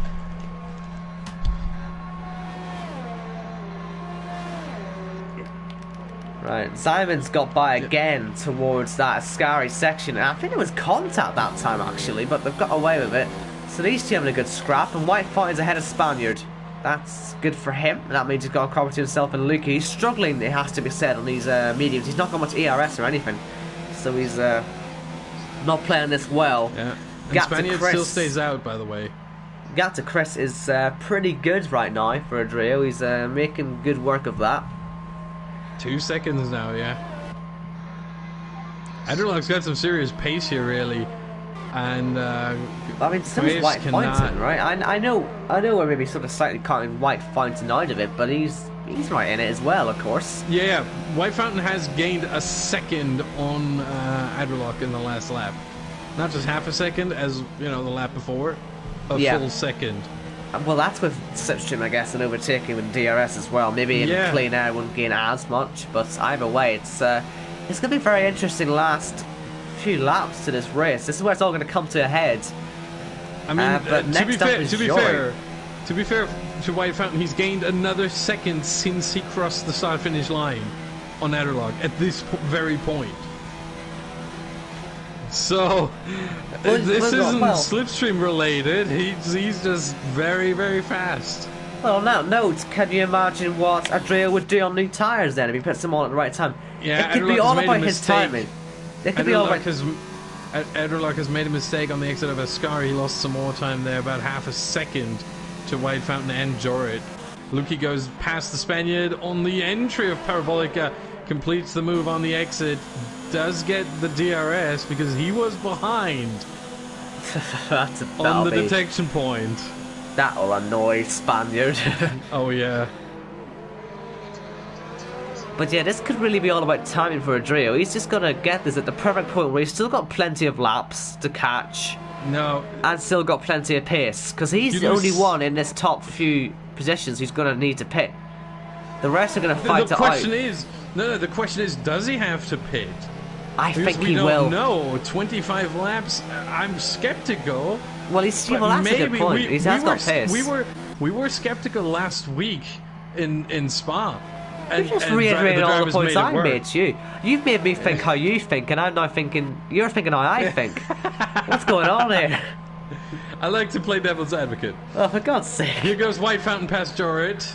Right, Simon's got by again towards that Ascari section. And I think it was contact that time actually, but they've got away with it. So these two having a good scrap, and White Fountain's ahead of Spaniard. That's good for him. That means he's got a copy to himself and Luke. He's struggling, it has to be said, on these mediums. He's not got much ERS or anything, so he's not playing this well. Yeah, and Spaniard still stays out, by the way. Gap to Chris is pretty good right now for Adrio. He's making good work of that. 2 seconds now, yeah. Adderlock's got some serious pace here, really. And I mean, so is White Fountain, right? I know we're maybe sort of slightly counting White Fountain out of it, but he's right in it as well, of course. Yeah, White Fountain has gained a second on Adderlock in the last lap. Not just half a second, as you know, the lap before, a full second. Well, that's with Slipstream, I guess, and overtaking with DRS as well. Maybe in clean air wouldn't gain as much, but either way, it's going to be very interesting last few laps to this race. This is where it's all going to come to a head. I mean, but to be fair to White Fountain, he's gained another second since he crossed the start-finish line on Adderlock at this very point. So, this isn't Slipstream related. He's just very, very fast. Well, on that note, can you imagine what Adrio would do on new tyres then if he puts them on at the right time? Yeah, it could be all about his timing. It could be all about... Adderlock has made a mistake on the exit of Ascari. He lost some more time there, about half a second to White Fountain and Jorit. Luki goes past the Spaniard on the entry of Parabolica, completes the move on the exit, does get the DRS because he was behind on the detection point. That'll annoy Spaniard. Oh yeah. But yeah, this could really be all about timing for Adrio. He's just got to get this at the perfect point where he's still got plenty of laps to catch. No. And still got plenty of pace. Because he's the only one in this top few positions who's going to need to pit. The rest are going to fight it out. The question is, does he have to pit? I think he will. No, 25 laps. I'm skeptical. Well, that's a good point. He has got pace. We were skeptical last week in Spa. You just reiterated all the points I made to you. You've made me think how you think, and I'm now thinking you're thinking how I think. What's going on here? I like to play devil's advocate. Oh, for God's sake! Here goes White Fountain past Jorit,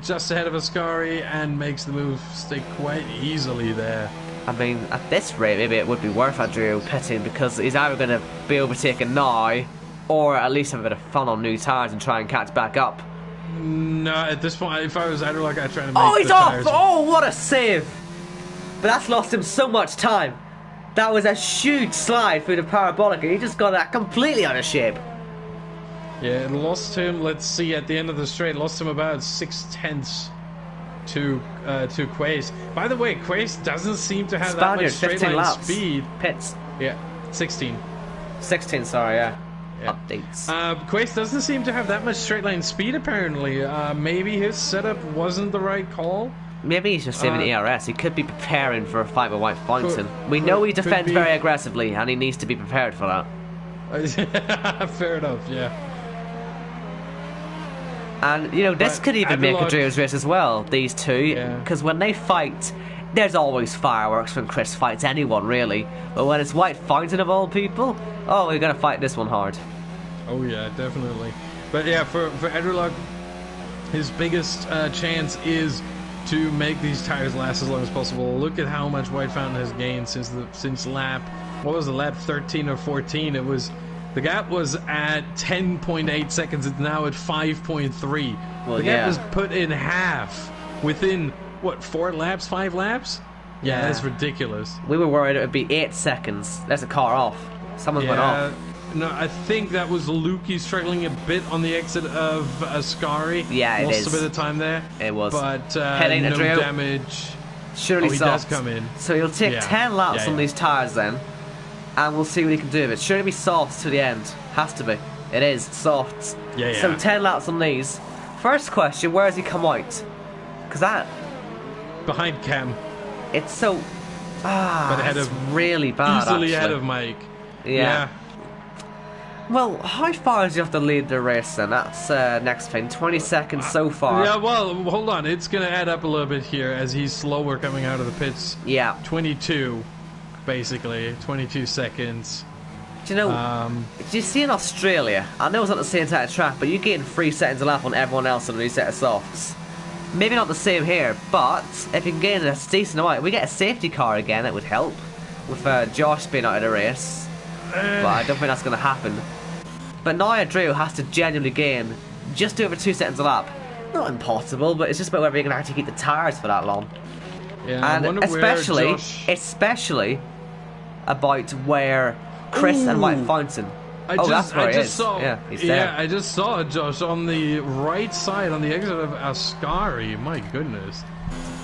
just ahead of Ascari, and makes the move stick quite easily there. I mean, at this rate, maybe it would be worth Adrio pitting because he's either going to be overtaken now, or at least have a bit of fun on new tyres and try and catch back up. No, at this point, if I was Adderlock, I'd try to make he's off! Oh, what a save! But that's lost him so much time. That was a huge slide through the parabolic, and he just got that completely out of shape. Yeah, it lost him, let's see, at the end of the straight, lost him about 6/10 to Quace. By the way, Quace doesn't seem to have that much straight line laps. speed. Pits. Yeah, 16. 16, sorry, yeah. Yeah. Updates. Quace doesn't seem to have that much straight line speed apparently. Maybe his setup wasn't the right call. Maybe he's just saving ERS. He could be preparing for a fight with White Fountain. We know he defends very aggressively, and he needs to be prepared for that. Fair enough, yeah. And, you know, this could even make a Drew's race as well, these two. Because when they fight, there's always fireworks when Chris fights anyone, really. But when it's White Fountain of all people, oh, we're going to fight this one hard. Oh, yeah, definitely. But, yeah, for Adderlock, his biggest chance is to make these tires last as long as possible. Look at how much White Fountain has gained since lap, what was the lap, 13 or 14? It was, the gap was at 10.8 seconds. It's now at 5.3. Well, the gap was put in half within what, 4 laps, 5 laps? Yeah, that's ridiculous. We were worried it would be 8 seconds. There's a car off. Someone went off. No, I think that was Lukey struggling a bit on the exit of Ascari. Yeah, it is. Lost a bit of time there. It was. But Heading no Adrio. damage. Surely he soft. does come in. So he'll take 10 laps on these tyres then. And we'll see what he can do with it. Surely be softs to the end. Has to be. It is. Softs. Yeah. So 10 laps on these. First question, where has he come out? Because that... Behind Cam. It's so... but ahead it's of, really bad, easily actually. ahead of Mike. Yeah. Well, how far does he have to lead the race then? That's next thing. 20 seconds so far. Yeah, well, hold on. It's going to add up a little bit here as he's slower coming out of the pits. Yeah. 22, basically. 22 seconds. Do you know, do you see in Australia, I know it's not the same type of track, but you're getting 3 seconds a lap on everyone else on a new set of softs. Maybe not the same here, but if you can gain a decent amount, we get a safety car again, that would help. With Josh being out of the race. But I don't think that's going to happen. But now Adrio has to genuinely gain just over 2 seconds a lap. Not impossible, but it's just about whether you can actually keep the tyres for that long. Yeah, And especially about where Chris and White Fountain. That's where he is. He's there. I just saw it, Josh, on the right side, on the exit of Ascari. My goodness.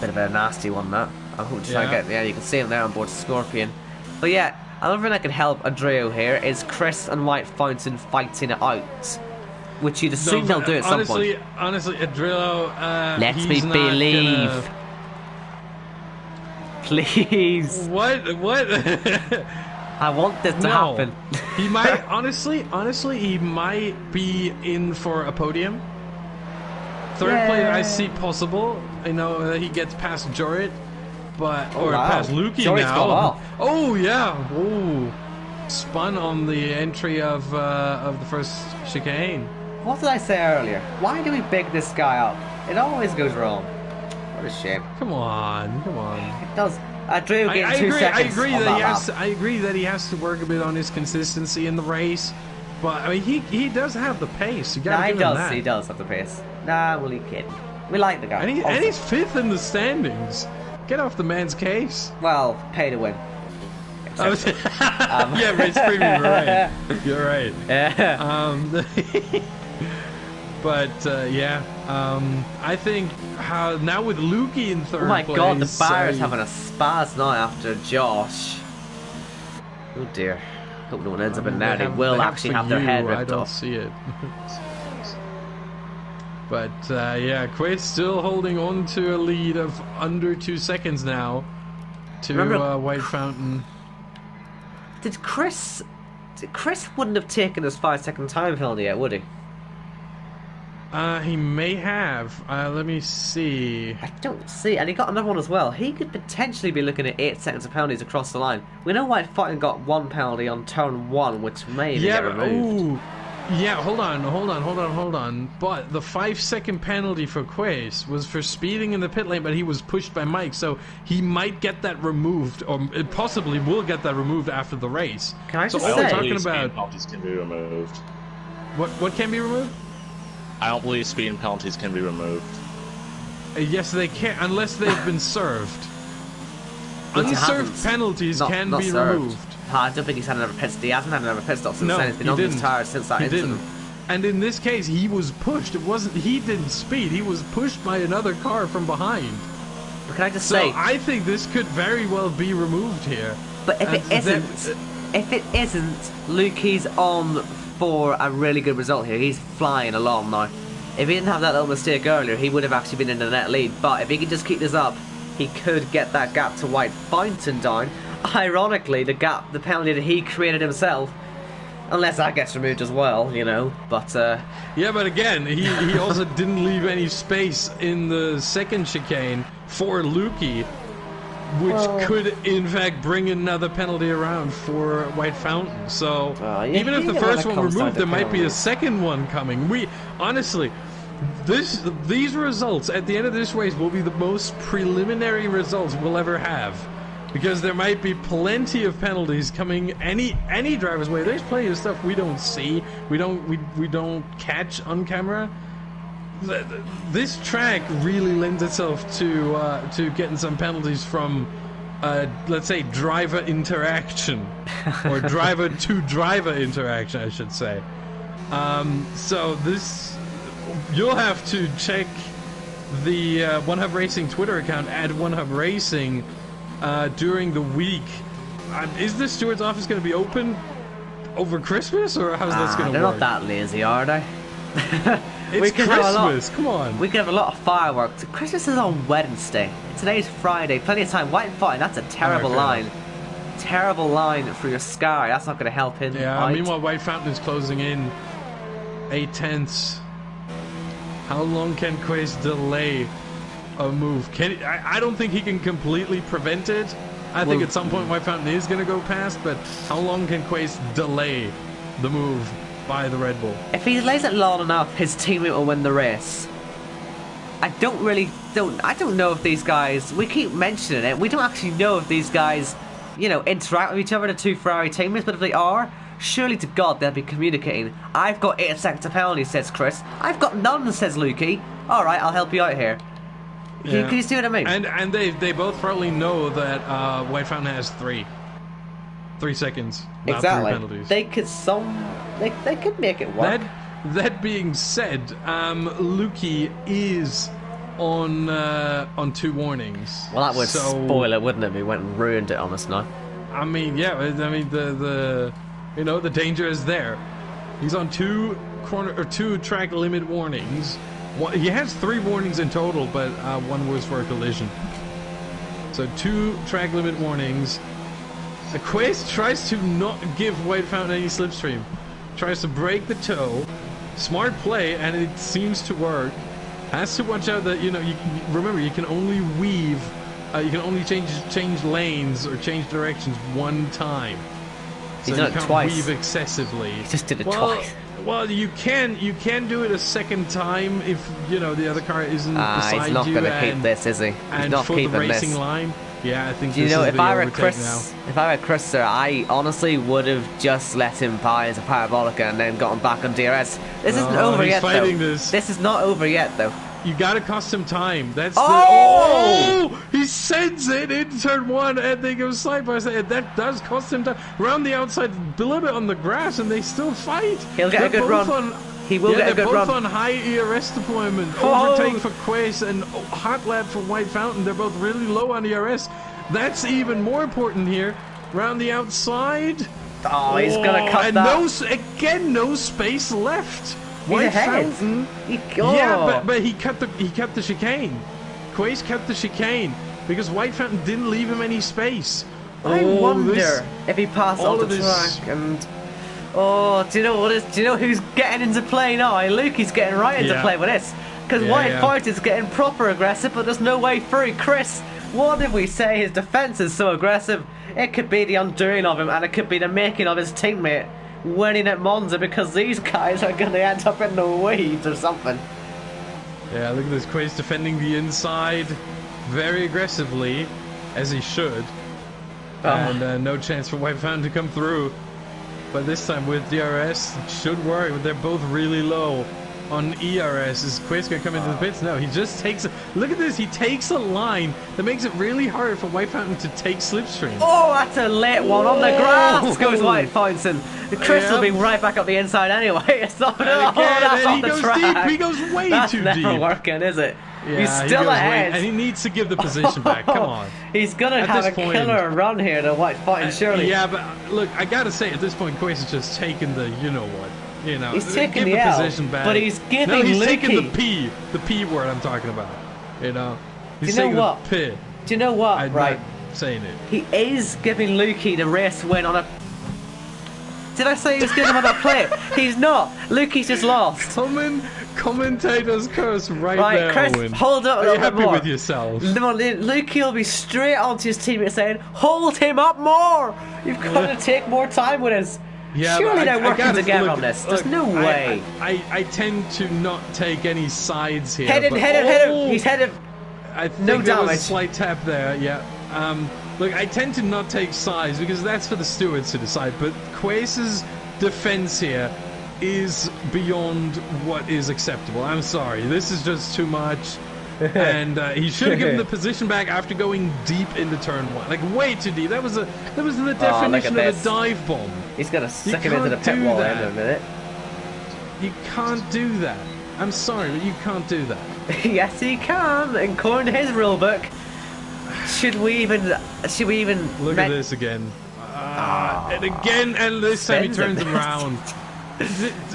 Bit of a nasty one, that. I hope to try and get... Yeah, you can see him there on board Scorpion. But yeah, another thing that can help Adrio here is Chris and White Fountain fighting it out. Which you'd assume they'll do at some point. Honestly, Adrio... Let me believe. Gonna... Please. What? I want this to happen. He might, honestly, he might be in for a podium. Third place, I see possible. You know, he gets past Jorrit, but past Lukey now. Oh yeah, spun on the entry of the first chicane. What did I say earlier? Why do we big this guy up? It always goes wrong. What a shame. Come on. It does. Adrio getting 2 seconds. I agree that he has to work a bit on his consistency in the race, but I mean he does have the pace. You gotta give him that. He does have the pace. Nah, well, he kidding. We like the guy. And he's 5th in the standings. Get off the man's case. Well, pay to win. Yeah, race premium. You're right. But I think now with Lukey in 3rd place. Oh my god, the bar's having a spaz now after Josh. Oh dear. Hope no one ends up in there. They will actually have their head ripped off. I don't see it. But Quaid's still holding on to a lead of under 2 seconds now to White Fountain. Did Chris wouldn't have taken his 5-second time penalty yet, would he? He may have. Let me see. I don't see. And he got another one as well. He could potentially be looking at 8 seconds of penalties across the line. We know White Fountain got 1 penalty on turn 1, which may get removed. Hold on. But the 5-second penalty for Quace was for speeding in the pit lane, but he was pushed by Mike, so he might get that removed, or it possibly will get that removed after the race. Can I just say? I don't believe speeding penalties can be removed. What can be removed? I don't believe speeding penalties can be removed. Yes, they can, unless they've been served. Unserved penalties can be removed. I don't think he's had another pit stop. He hasn't had another pit stop since then. He's been on his tires since that incident. And in this case, he was pushed. He didn't speed. He was pushed by another car from behind. But can I just say? I think this could very well be removed here. But if it isn't, Lukey's on for a really good result here. He's flying along now. If he didn't have that little mistake earlier, he would have actually been in the net lead. But if he could just keep this up, he could get that gap to White Fountain down. Ironically, the penalty that he created himself, unless that gets removed as well, you know. But yeah, but again, he also didn't leave any space in the second chicane for Lukey, which could in fact bring another penalty around for White Fountain. So even if the first one removed, there might be a second one coming. Honestly, these results at the end of this race will be the most preliminary results we'll ever have, because there might be plenty of penalties coming any driver's way. There's plenty of stuff we don't see, we don't catch on camera. this track really lends itself to getting some penalties from, let's say, driver interaction, or driver to driver interaction, I should say. So this, you'll have to check the One Hub Racing Twitter account at One Hub Racing during the week. Is the steward's office going to be open over Christmas, or how's this going to work? They're not that lazy, are they? It's Christmas, come on. We could have a lot of fireworks. Christmas is on Wednesday. Today's Friday. Plenty of time. White and fine. That's a terrible line. Terrible line for your sky. That's not going to help him. Yeah, meanwhile, White Fountain is closing in 8/10. How long can Quace delay a move? I don't think he can completely prevent it. I think at some point White Fountain is going to go past, but how long can Quace delay the move by the Red Bull? If he delays it long enough, his teammate will win the race. I don't know if these guys, we keep mentioning it, we don't actually know if these guys, you know, interact with each other, the two Ferrari teammates, but if they are, surely to God they'll be communicating. I've got 8 seconds of penalty, says Chris. I've got none, says Lukey. Alright, I'll help you out here. Yeah. Can you see what I mean? And they both probably know that White Fountain has 3 seconds. Exactly. 3 penalties. They could make it work. That being said, Lukey is on 2 warnings. Well, that would spoil it, wouldn't it? We went and ruined it on us now. I mean, yeah. I mean, the danger is there. He's on 2 track limit warnings. He has 3 warnings in total, but 1 was for a collision. So 2 track limit warnings. Quace tries to not give White Fountain any slipstream. Tries to break the toe. Smart play, and it seems to work. Has to watch out that, you can only weave, you can only change lanes or change directions 1 time. So He's done it twice. Weave excessively. He just did it twice. Well, you can do it a second time if the other car isn't beside you. He's not going to keep this, is he? He's not keeping the racing this. line. Yeah, I think. Do you know, if I were Chris, sir, I honestly would have just let him buy as a parabolica and then gotten back on DRS. This isn't over yet, though. This is not over yet, though. You gotta cost him time. That's he sends it in turn 1 and they go side by side. That does cost him time. Round the outside, a little bit on the grass, and they still fight. He'll get a good run. He will get a good run. They're both on high ERS deployment. Overtake for Quace and hot lap for White Fountain. They're both really low on ERS. That's even more important here. Round the outside. Oh, he's gonna cut that. And no space left. White Fountain. Yeah, but he cut the chicane. Quace cut the chicane because White Fountain didn't leave him any space. I wonder if he passed on the track and. Do you know what is? Do you know who's getting into play now? Lukey's getting right into play with this because White Fountain's getting proper aggressive, but there's no way through. Chris, what did we say? His defense is so aggressive. It could be the undoing of him, and it could be the making of his teammate winning at Monza because these guys are going to end up in the weeds or something. Yeah, look at this. Quace defending the inside very aggressively, as he should. And no chance for White Fountain to come through. But this time with DRS, it should work. They're both really low on ERS. Is Quace going to come into the pits? No, he just takes... Look at this. He takes a line that makes it really hard for White Fountain to take slipstream. Oh, that's a late one on the grass. Goes White Fountain. Chris will be right back up the inside anyway. It's not... that's and on he the goes track. deep. He goes way that's too never deep. working, is it? Yeah, he's still ahead. And he needs to give the position back. Come on. He's going to have a killer run here to White Fountain, surely. Yeah, but look, I got to say, at this point, Quace is just taking the you-know-what. He's taking the position back. But he's giving he's Lukey. taking the P word I'm talking about. He's Do you know what? The P. Do you know what? I'm right. not saying it. He is giving Lukey the race win on a... Did I say he was giving him on a play? He's not. Lukey's just lost. Commentator's curse right there, Chris, Owen. hold up a little bit more. Are you happy with yourself? Lukey will be straight onto his teammate saying, hold him up more! You've got to take more time with us. Yeah, surely they're working together on this. There's no way. I tend to not take any sides here. Hit him. He's headed. I think no there damage. was a slight tap there, yeah. Look, I tend to not take sides because that's for the stewards to decide, but Quace's defense here is beyond what is acceptable. I'm sorry. This is just too much. And he should have given the position back after going deep into turn 1. Like, way too deep. That was the definition of a dive bomb. He's going to suck him into the pit wall in a minute. You can't do that. I'm sorry, but you can't do that. Yes, he can. According to his rule book. Should we even look at this again? And again, and this time he turns him around.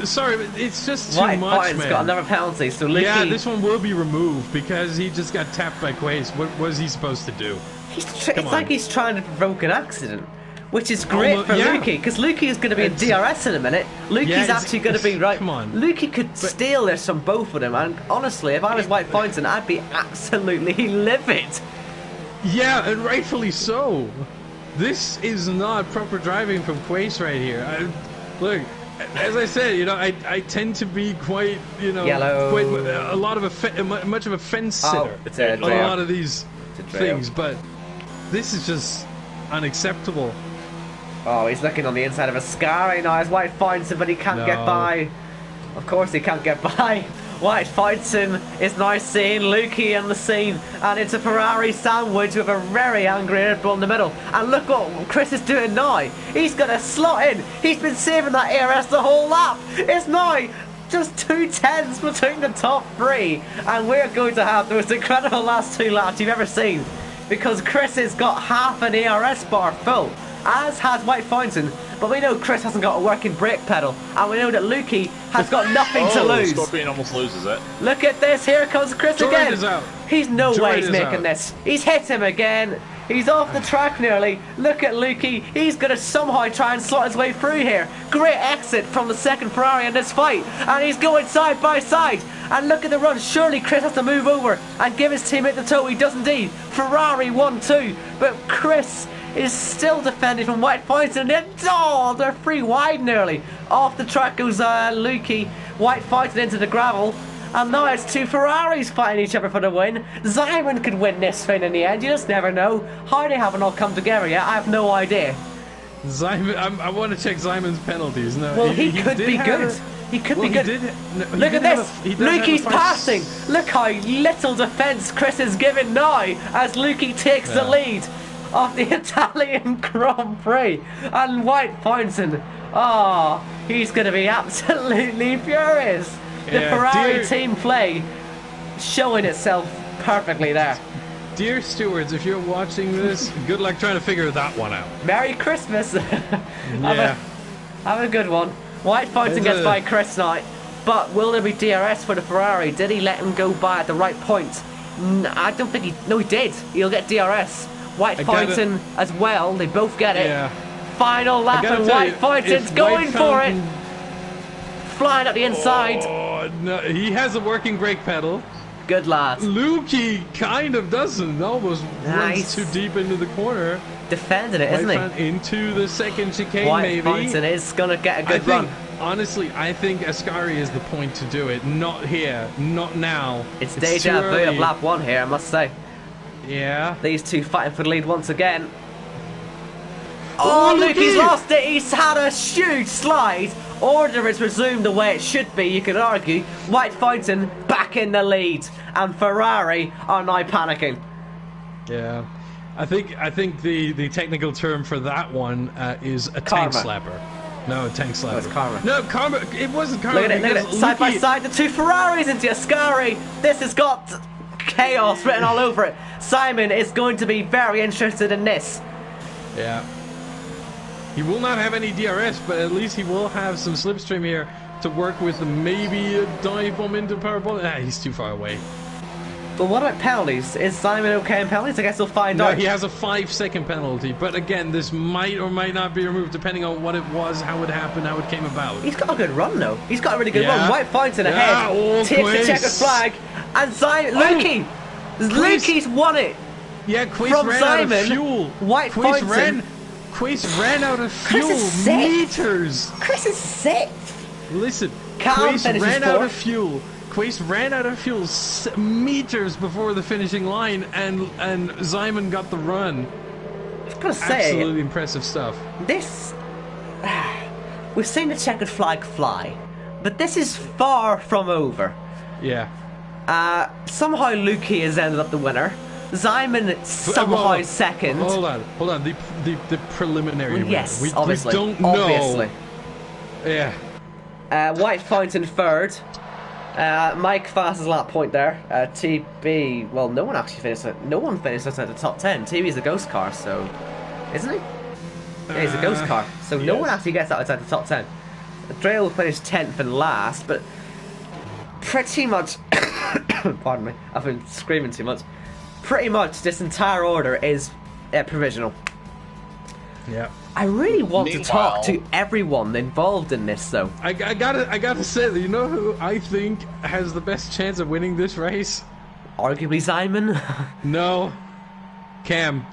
Sorry, but it's just too much, White's man. got another penalty, so Luki... Yeah, this one will be removed because he just got tapped by Quace. What was he supposed to do? It's like he's trying to provoke an accident, which is great for Luki, because Luki is going to be in DRS in a minute. Luki's actually going to be right. Come on. Luki could steal this from both of them, and honestly, if I was White Poynton, I'd be absolutely livid. Yeah, and rightfully so. This is not proper driving from Quace right here. Look, as I said, you know, I tend to be quite, you know, quite a lot of much of a fence sitter on a lot of these things, but this is just unacceptable. Oh, he's looking on the inside of a Ascari now as White finds him, but he can't get by. Of course he can't get by. White fights him, is now seeing Luki on the scene, and it's a Ferrari sandwich with a very angry Red Bull in the middle. And look what Chris is doing now. He's going to slot in. He's been saving that ARS the whole lap. It's now just 2 tenths between the top 3, and we're going to have the most incredible last 2 laps you've ever seen, because Chris has got half an ARS bar full, as has White Fountain. But we know Chris hasn't got a working brake pedal, and we know that Luki has got nothing to lose. Scorpion almost loses it. Look at this, here comes Chris again. Is out. He's no way he's making out. this. He's hit him again. He's off the track nearly. Look at Luki. He's going to somehow try and slot his way through here. Great exit from the second Ferrari in this fight, and he's going side by side. And look at the run. Surely Chris has to move over and give his teammate the toe. He does indeed. Ferrari 1-2, but Chris is still defending from White Points, and then they're 3 wide nearly. Off the track goes Luki. White fighting into the gravel, and now it's 2 Ferraris fighting each other for the win. Simon could win this thing in the end. You just never know. How they haven't all come together yet, I have no idea. Simon, I want to check Simon's penalties. No, well, he could be good. He could be good. Look at this. Luki's passing. Look how little defence Chris is giving now as Luki takes the lead of the Italian Grand Prix. And White Fountain, he's going to be absolutely furious. The Ferrari team play showing itself perfectly there. Dear stewards, if you're watching this, good luck trying to figure that one out. Merry Christmas. Have a good one. White Fountain gets by Chris now, but will there be DRS for the Ferrari? Did he let him go by at the right point? I don't think he... No, he did. He'll get DRS. White Fountain as well. They both get it. Yeah. Final lap, and White Fountain's going for it. Flying up the inside. Oh, no, he has a working brake pedal. Good lad. Luki kind of doesn't. Almost runs too deep into the corner. Defending it, isn't he? Into the second chicane, maybe. White Fountain is going to get a good run. Honestly, I think Ascari is the point to do it. Not here. Not now. It's deja vu of lap 1 here, I must say. Yeah. These 2 fighting for the lead once again. Oh, Luki's lost it. He's had a huge slide. Order is resumed the way it should be, you could argue. White Fountain back in the lead, and Ferrari are now panicking. Yeah. I think the technical term for that one is a tank slapper. No, a tank slapper. It's karma. No, karma. It wasn't karma. Look at it. Side by side, the 2 Ferraris into Ascari. This has got chaos written all over it. Simon is going to be very interested in this. Yeah. He will not have any DRS, but at least he will have some slipstream here to work with. Maybe a dive bomb into power ball. He's too far away. But what about penalties? Is Simon okay in penalties? I guess we'll find out. No, he has a 5-second penalty. But again, this might or might not be removed depending on what it was, how it happened, how it came about. He's got a good run though. He's got a really good run. White Fountain ahead. Takes the checkered flag. And Simon, Luki! Luki's won it! Yeah, Quace ran out of fuel. White Fountain. Quace ran out of fuel meters. Chris is sick. Listen, Quace ran out of fuel. Quace ran out of fuel meters before the finishing line, and Simon got the run. I've got to say, absolutely impressive stuff. This, we've seen the checkered flag fly, But this is far from over. Yeah. Somehow Lukey has ended up the winner. Simon somehow second. Hold on. The preliminary winner. Yes, We obviously. don't know. Obviously. Yeah. White Fountain third. Mike fastest lap point there. TB, well, no one actually finished. No one finished outside the top 10. TB's a ghost car, so isn't he? Yeah, he's a ghost car, so no one actually gets outside the top 10. Drail finished 10th and last, but pretty much. Pardon me, I've been screaming too much. Pretty much, this entire order is provisional. Yeah. I really want to talk to everyone involved in this, though. I gotta say, you know who I think has the best chance of winning this race? Arguably Simon. No, Cam.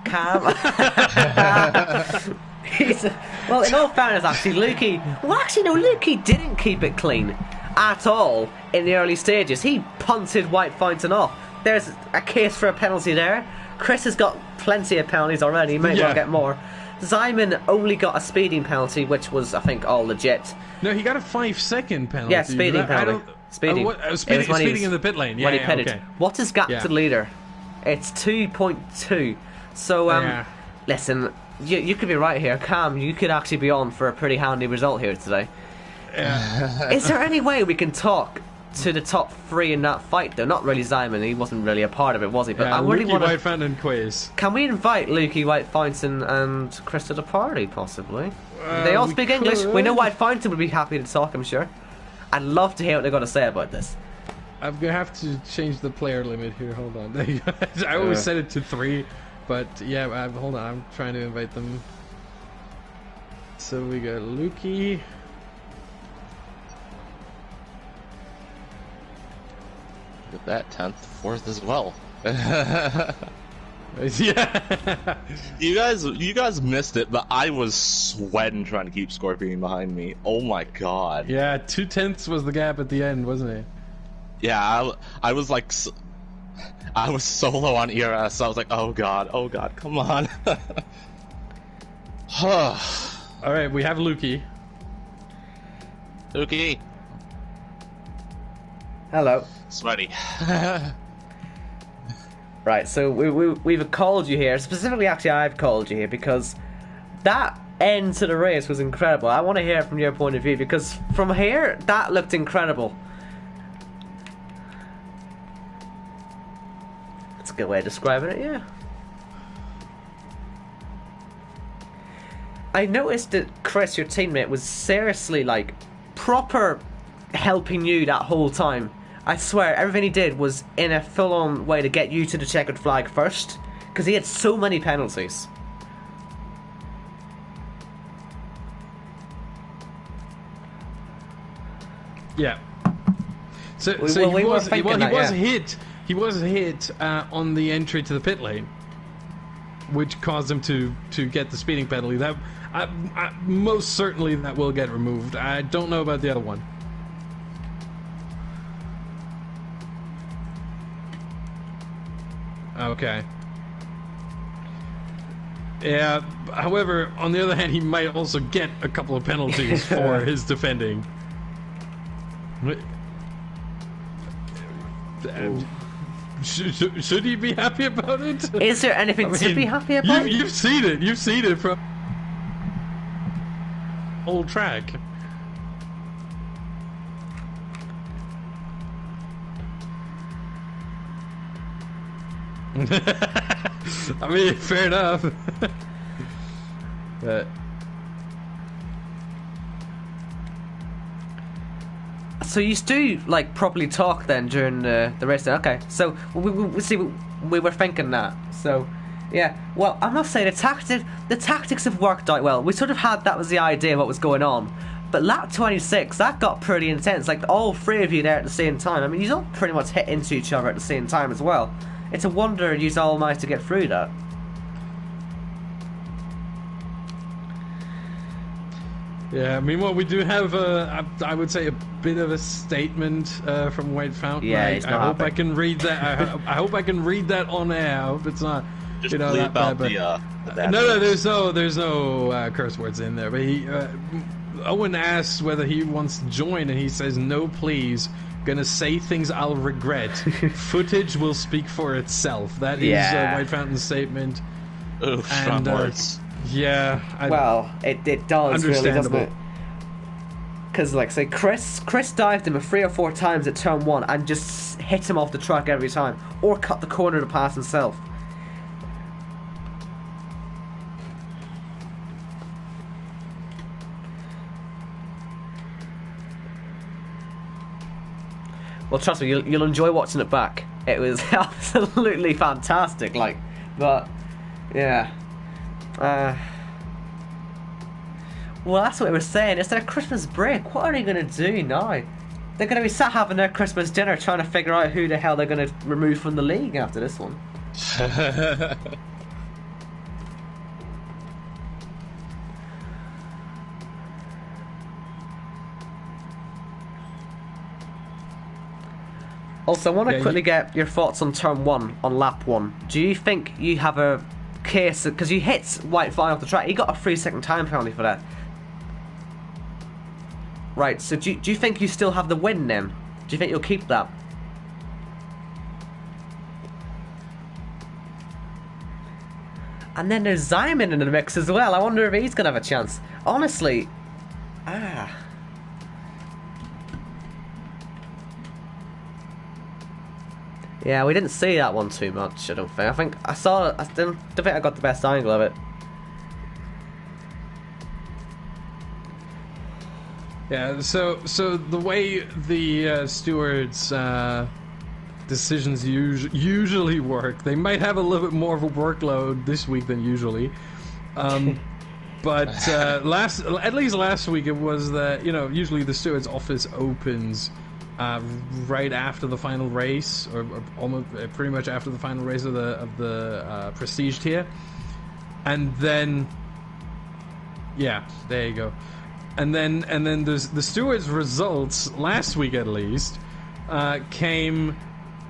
Well, in all fairness, actually, Lukey... Well, actually, no, Lukey didn't keep it clean at all in the early stages. He punted White Fountain off. There's a case for a penalty there. Chris has got plenty of penalties already. He may well get more. Simon only got a speeding penalty, which was, I think, all legit. No, he got a 5-second penalty. Yeah, speeding penalty. Speeding. Speeding in the pit lane. When he pitted. Okay. What is gap to the leader? It's 2.2. So, listen, you could be right here. Cam, you could actually be on for a pretty handy result here today. Is there any way we can talk to the top 3 in that fight, though? Not really Simon, he wasn't really a part of it, was he? But I really want White Fountain quiz. Can we invite Lukey, White Fountain and Chris to the party, possibly? They all speak English. We know White Fountain would be happy to talk, I'm sure. I'd love to hear what they're going to say about this. I'm going to have to change the player limit here, hold on. I always set it to 3, but yeah, hold on, I'm trying to invite them. So we got Lukey. With that 10th, 4th as well. Yeah. You guys missed it, but I was sweating trying to keep Scorpion behind me. Oh my god. Yeah, 2/10 was the gap at the end, wasn't it? Yeah, I was like, I was solo on ERS. So I was like, oh god, come on. All right, we have Lukey. Lukey. Hello. Sweaty. Right, so we've called you here. Specifically, actually, I've called you here because that end to the race was incredible. I want to hear it from your point of view because from here, that looked incredible. That's a good way of describing it, yeah. I noticed that Chris, your teammate, was seriously, like, proper helping you that whole time. I swear, everything he did was in a full-on way to get you to the checkered flag first, because he had so many penalties. Yeah. So we were thinking that, he was hit on the entry to the pit lane, which caused him to get the speeding penalty. That most certainly that will get removed. I don't know about the other one. Okay. Yeah, however, on the other hand, he might also get a couple of penalties for his defending. Should he be happy about it? Is there anything to be happy about? You've seen it. You've seen it from old track. I mean, fair enough. But so you do like properly talk then during the race? Okay, so we were thinking that. So yeah, well, I must say the tactics have worked out well. We sort of had that was the idea of what was going on. But lap 26, that got pretty intense. Like all 3 of you there at the same time. I mean, you all pretty much hit into each other at the same time as well. It's a wonder you all managed to get through that. yeah, meanwhile, we do have, I would say, a bit of a statement from White Fountain. Yeah, he's not I hope happy. I can read that. I hope I can read that on air. I hope it's not, Just that bleep bad. out But the no, there's no curse words in there. But Owen asks whether he wants to join, and he says, "No, please. Gonna say things I'll regret. Footage will speak for itself." That is White Fountain's statement. Oh, strong words. Yeah. Well, it does really, doesn't it? Because, like, say, Chris dived him 3 or 4 times at turn 1 and just hit him off the track every time, or cut the corner to pass himself. Well, trust me, you'll enjoy watching it back. It was absolutely fantastic, like, but, yeah. Well, that's what we were saying. It's their Christmas break. What are they going to do now? They're going to be sat having their Christmas dinner trying to figure out who the hell they're going to remove from the league after this one. Also, I want to quickly get your thoughts on turn 1, on lap 1. Do you think you have a case, because you hit White flying off the track, you got a 3-second time penalty for that. Right, so do you think you still have the win then? Do you think you'll keep that? And then there's Simon in the mix as well. I wonder if he's going to have a chance. Honestly, yeah, we didn't see that one too much, I don't think. I think I saw it. I don't think I got the best angle of it. Yeah, so the way the stewards' decisions usually work, they might have a little bit more of a workload this week than usually. But at least last week it was that, usually the steward's office opens right after the final race, or almost pretty much after the final race of the prestige tier, and then there you go, and then there's the stewards' results last week at least came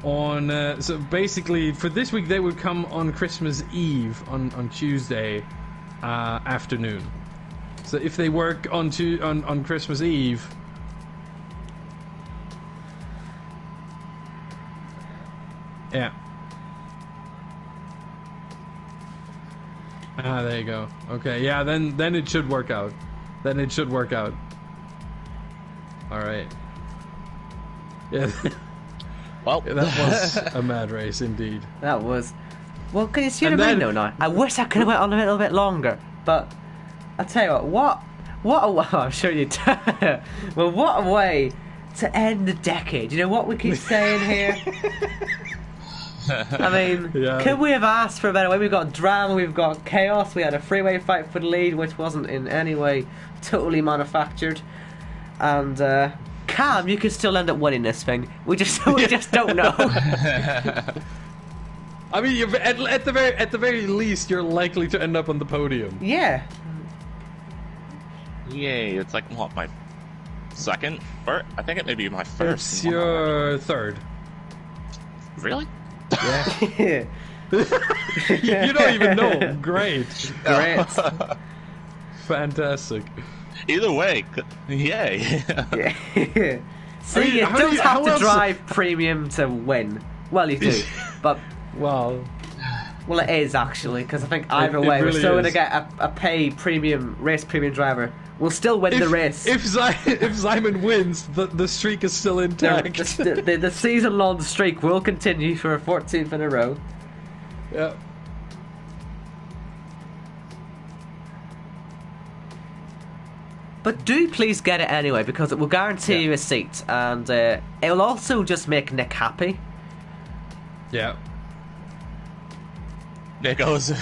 on. So basically, for this week they would come on Christmas Eve on Tuesday afternoon. So if they work on Christmas Eve. Yeah. There you go. Okay, yeah, then it should work out. Then it should work out. Alright. Yeah. Well, that was a mad race indeed. That was. Well, can you see what I mean though now? I wish I could have went on a little bit longer, but I tell you what a way, I'm sure you do. Well, what a way to end the decade. You know what we keep saying here? I mean, could we have asked for a better way? We've got drama, we've got chaos, we had a freeway fight for the lead, which wasn't in any way totally manufactured. And Cam, you could still end up winning this thing. We just don't know. I mean, at the very least, you're likely to end up on the podium. Yeah. Yay! It's like what, my second? I think it may be my first. It's your third. Really? Yeah. You don't even know. Great. Fantastic. Either way, yay. Yeah. See, you don't have to drive premium to win. Well, you do, but well, it is actually, because I think either way we're still going to get a race premium driver. We'll still win the race. If Simon wins, the streak is still intact. The season-long streak will continue for a 14th in a row. Yeah. But do please get it anyway, because it will guarantee you a seat, and it will also just make Nick happy. Yeah. Nick goes.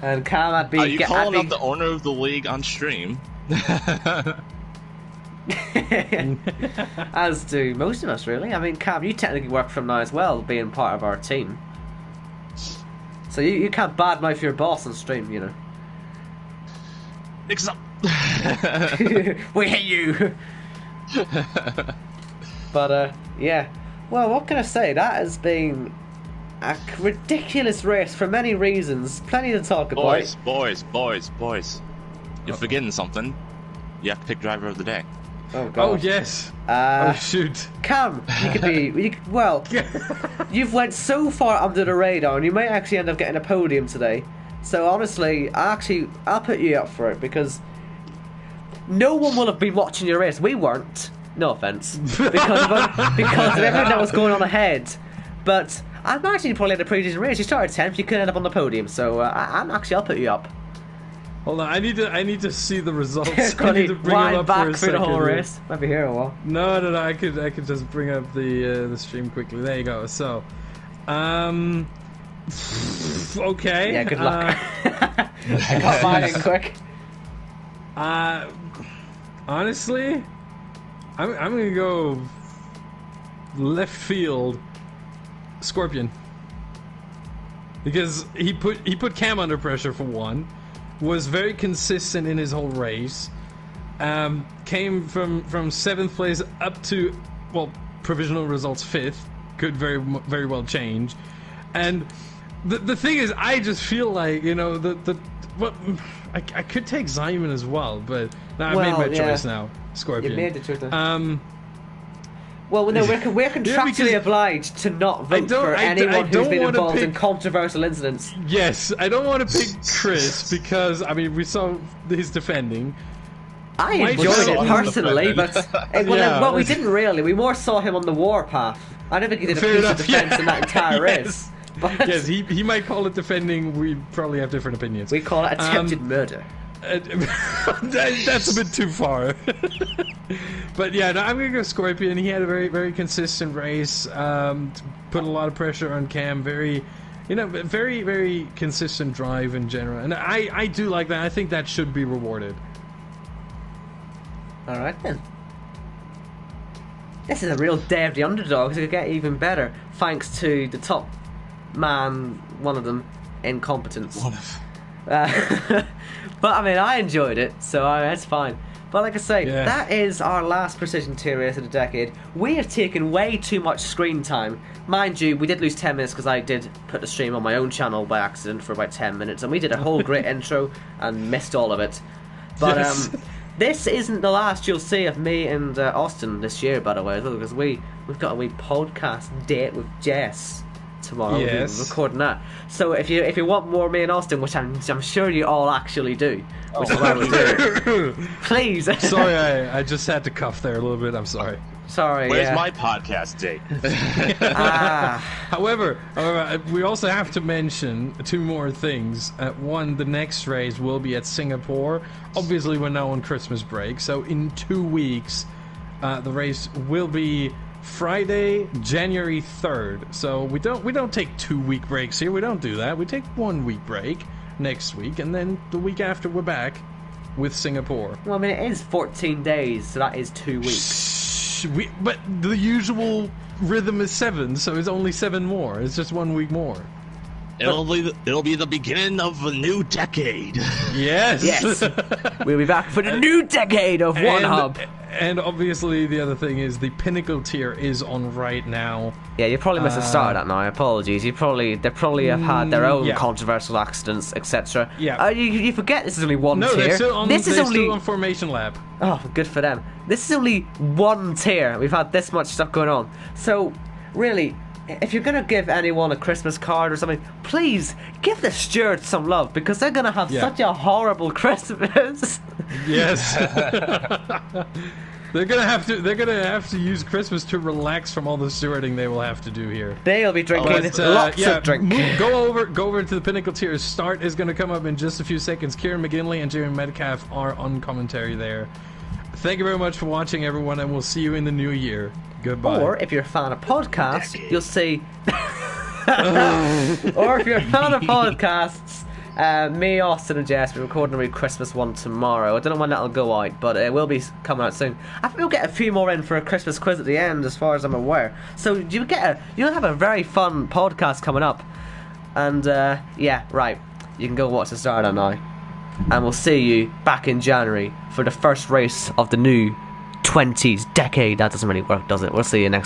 And Cam, I'd be... you calling up the owner of the league on stream? As do most of us, really. I mean, Cam, you technically work from now as well, being part of our team. So you can't badmouth your boss on stream, you know. Nick's up. We hate you. But, yeah. Well, what can I say? That has been a ridiculous race for many reasons. Plenty to talk about. Boys. You're forgetting something. You have to pick driver of the day. Oh, God. Oh, yes. Oh, shoot. Cam, you could be... you've went so far under the radar, and you might actually end up getting a podium today. So, honestly, I'll put you up for it, because no one will have been watching your race. We weren't. No offence. Because of everything that was going on ahead. But I'm actually probably at the previous race. You started 10th, you could end up on the podium. So, I'll put you up. Hold on, I need to see the results. I need to bring them up back for a through the whole second. race. Maybe here a while. No, I could just bring up the stream quickly. There you go. So, okay. Yeah, good luck. I got mine in quick. Honestly, I'm gonna go left field. Scorpion, because he put Cam under pressure for one. Was very consistent in his whole race. Came from 7th place up to, well, provisional results 5th. Could very well change. And the thing is, I just feel like, you know, I could take Simon as well, but I made my choice now. Scorpion. You made the choice now. Well, no, we're contractually obliged to not vote for anyone who's been involved in controversial incidents. Yes, I don't want to pick Chris because, I mean, we saw his defending. I enjoyed it personally, but we didn't really. We more saw him on the warpath. I don't think he did a piece of defense in that entire race. But yes, he might call it defending. We probably have different opinions. We call it attempted murder. That's a bit too far. But yeah, no, I'm gonna go Scorpion. He had a very consistent race. Put a lot of pressure on Cam. Very consistent drive in general, and I do like that. I think that should be rewarded. All right then. This is a real day of the underdogs. It could get even better thanks to the top man, one of them, incompetence. But I mean, I enjoyed it, so that's fine. But like I say, that is our last Precision Tier race of the decade. We have taken way too much screen time. Mind you, we did lose 10 minutes because I did put the stream on my own channel by accident for about 10 minutes, and we did a whole great intro and missed all of it. But this isn't the last you'll see of me and Austin this year, by the way, because we've got a wee podcast date with Jess tomorrow. Yes. We'll be recording that. So if you want more of me and Austin, which I'm sure you all actually do, which is why we do it, please. Sorry, I just had to cuff there a little bit. I'm sorry. Sorry. Where's my podcast date? However, we also have to mention two more things. One, the next race will be at Singapore. Obviously, we're now on Christmas break, so in 2 weeks, the race will be Friday, January 3rd. So we don't take 2-week breaks here. We don't do that. We take 1 week break next week, and then the week after we're back with Singapore. Well, I mean, it is 14 days, so that is 2 weeks. But the usual rhythm is 7, so it's only 7 more. It's just 1 week more. It'll be the beginning of a new decade. Yes. Yes. We'll be back for the new decade of One Hub. And obviously the other thing is the Pinnacle Tier is on right now. Yeah, you probably must have started that now. Apologies. They probably have had their own controversial accidents, etc. Yeah. You forget this is only one tier. No, they're still on, still on Formation Lab. Oh, good for them. This is only one tier. We've had this much stuff going on. So, really, if you're going to give anyone a Christmas card or something, please give the stewards some love, because they're going to have such a horrible Christmas. Yes. They're gonna have to use Christmas to relax from all the stewarding they will have to do here. They'll be drinking lots of drink. Go over to the Pinnacle Tier. Start is gonna come up in just a few seconds. Kieran McGinley and Jeremy Metcalf are on commentary there. Thank you very much for watching, everyone, and we'll see you in the new year. Goodbye. Or if you're a fan of podcasts, you'll see. Or if you're a fan of podcasts, me, Austin, and Jess will be recording a Christmas one tomorrow. I don't know when that'll go out, but it will be coming out soon. I think we'll get a few more in for a Christmas quiz at the end, as far as I'm aware. So you'll have a very fun podcast coming up. And yeah, right. You can go watch the start of now. And we'll see you back in January for the first race of the new 20s decade. That doesn't really work, does it? We'll see you next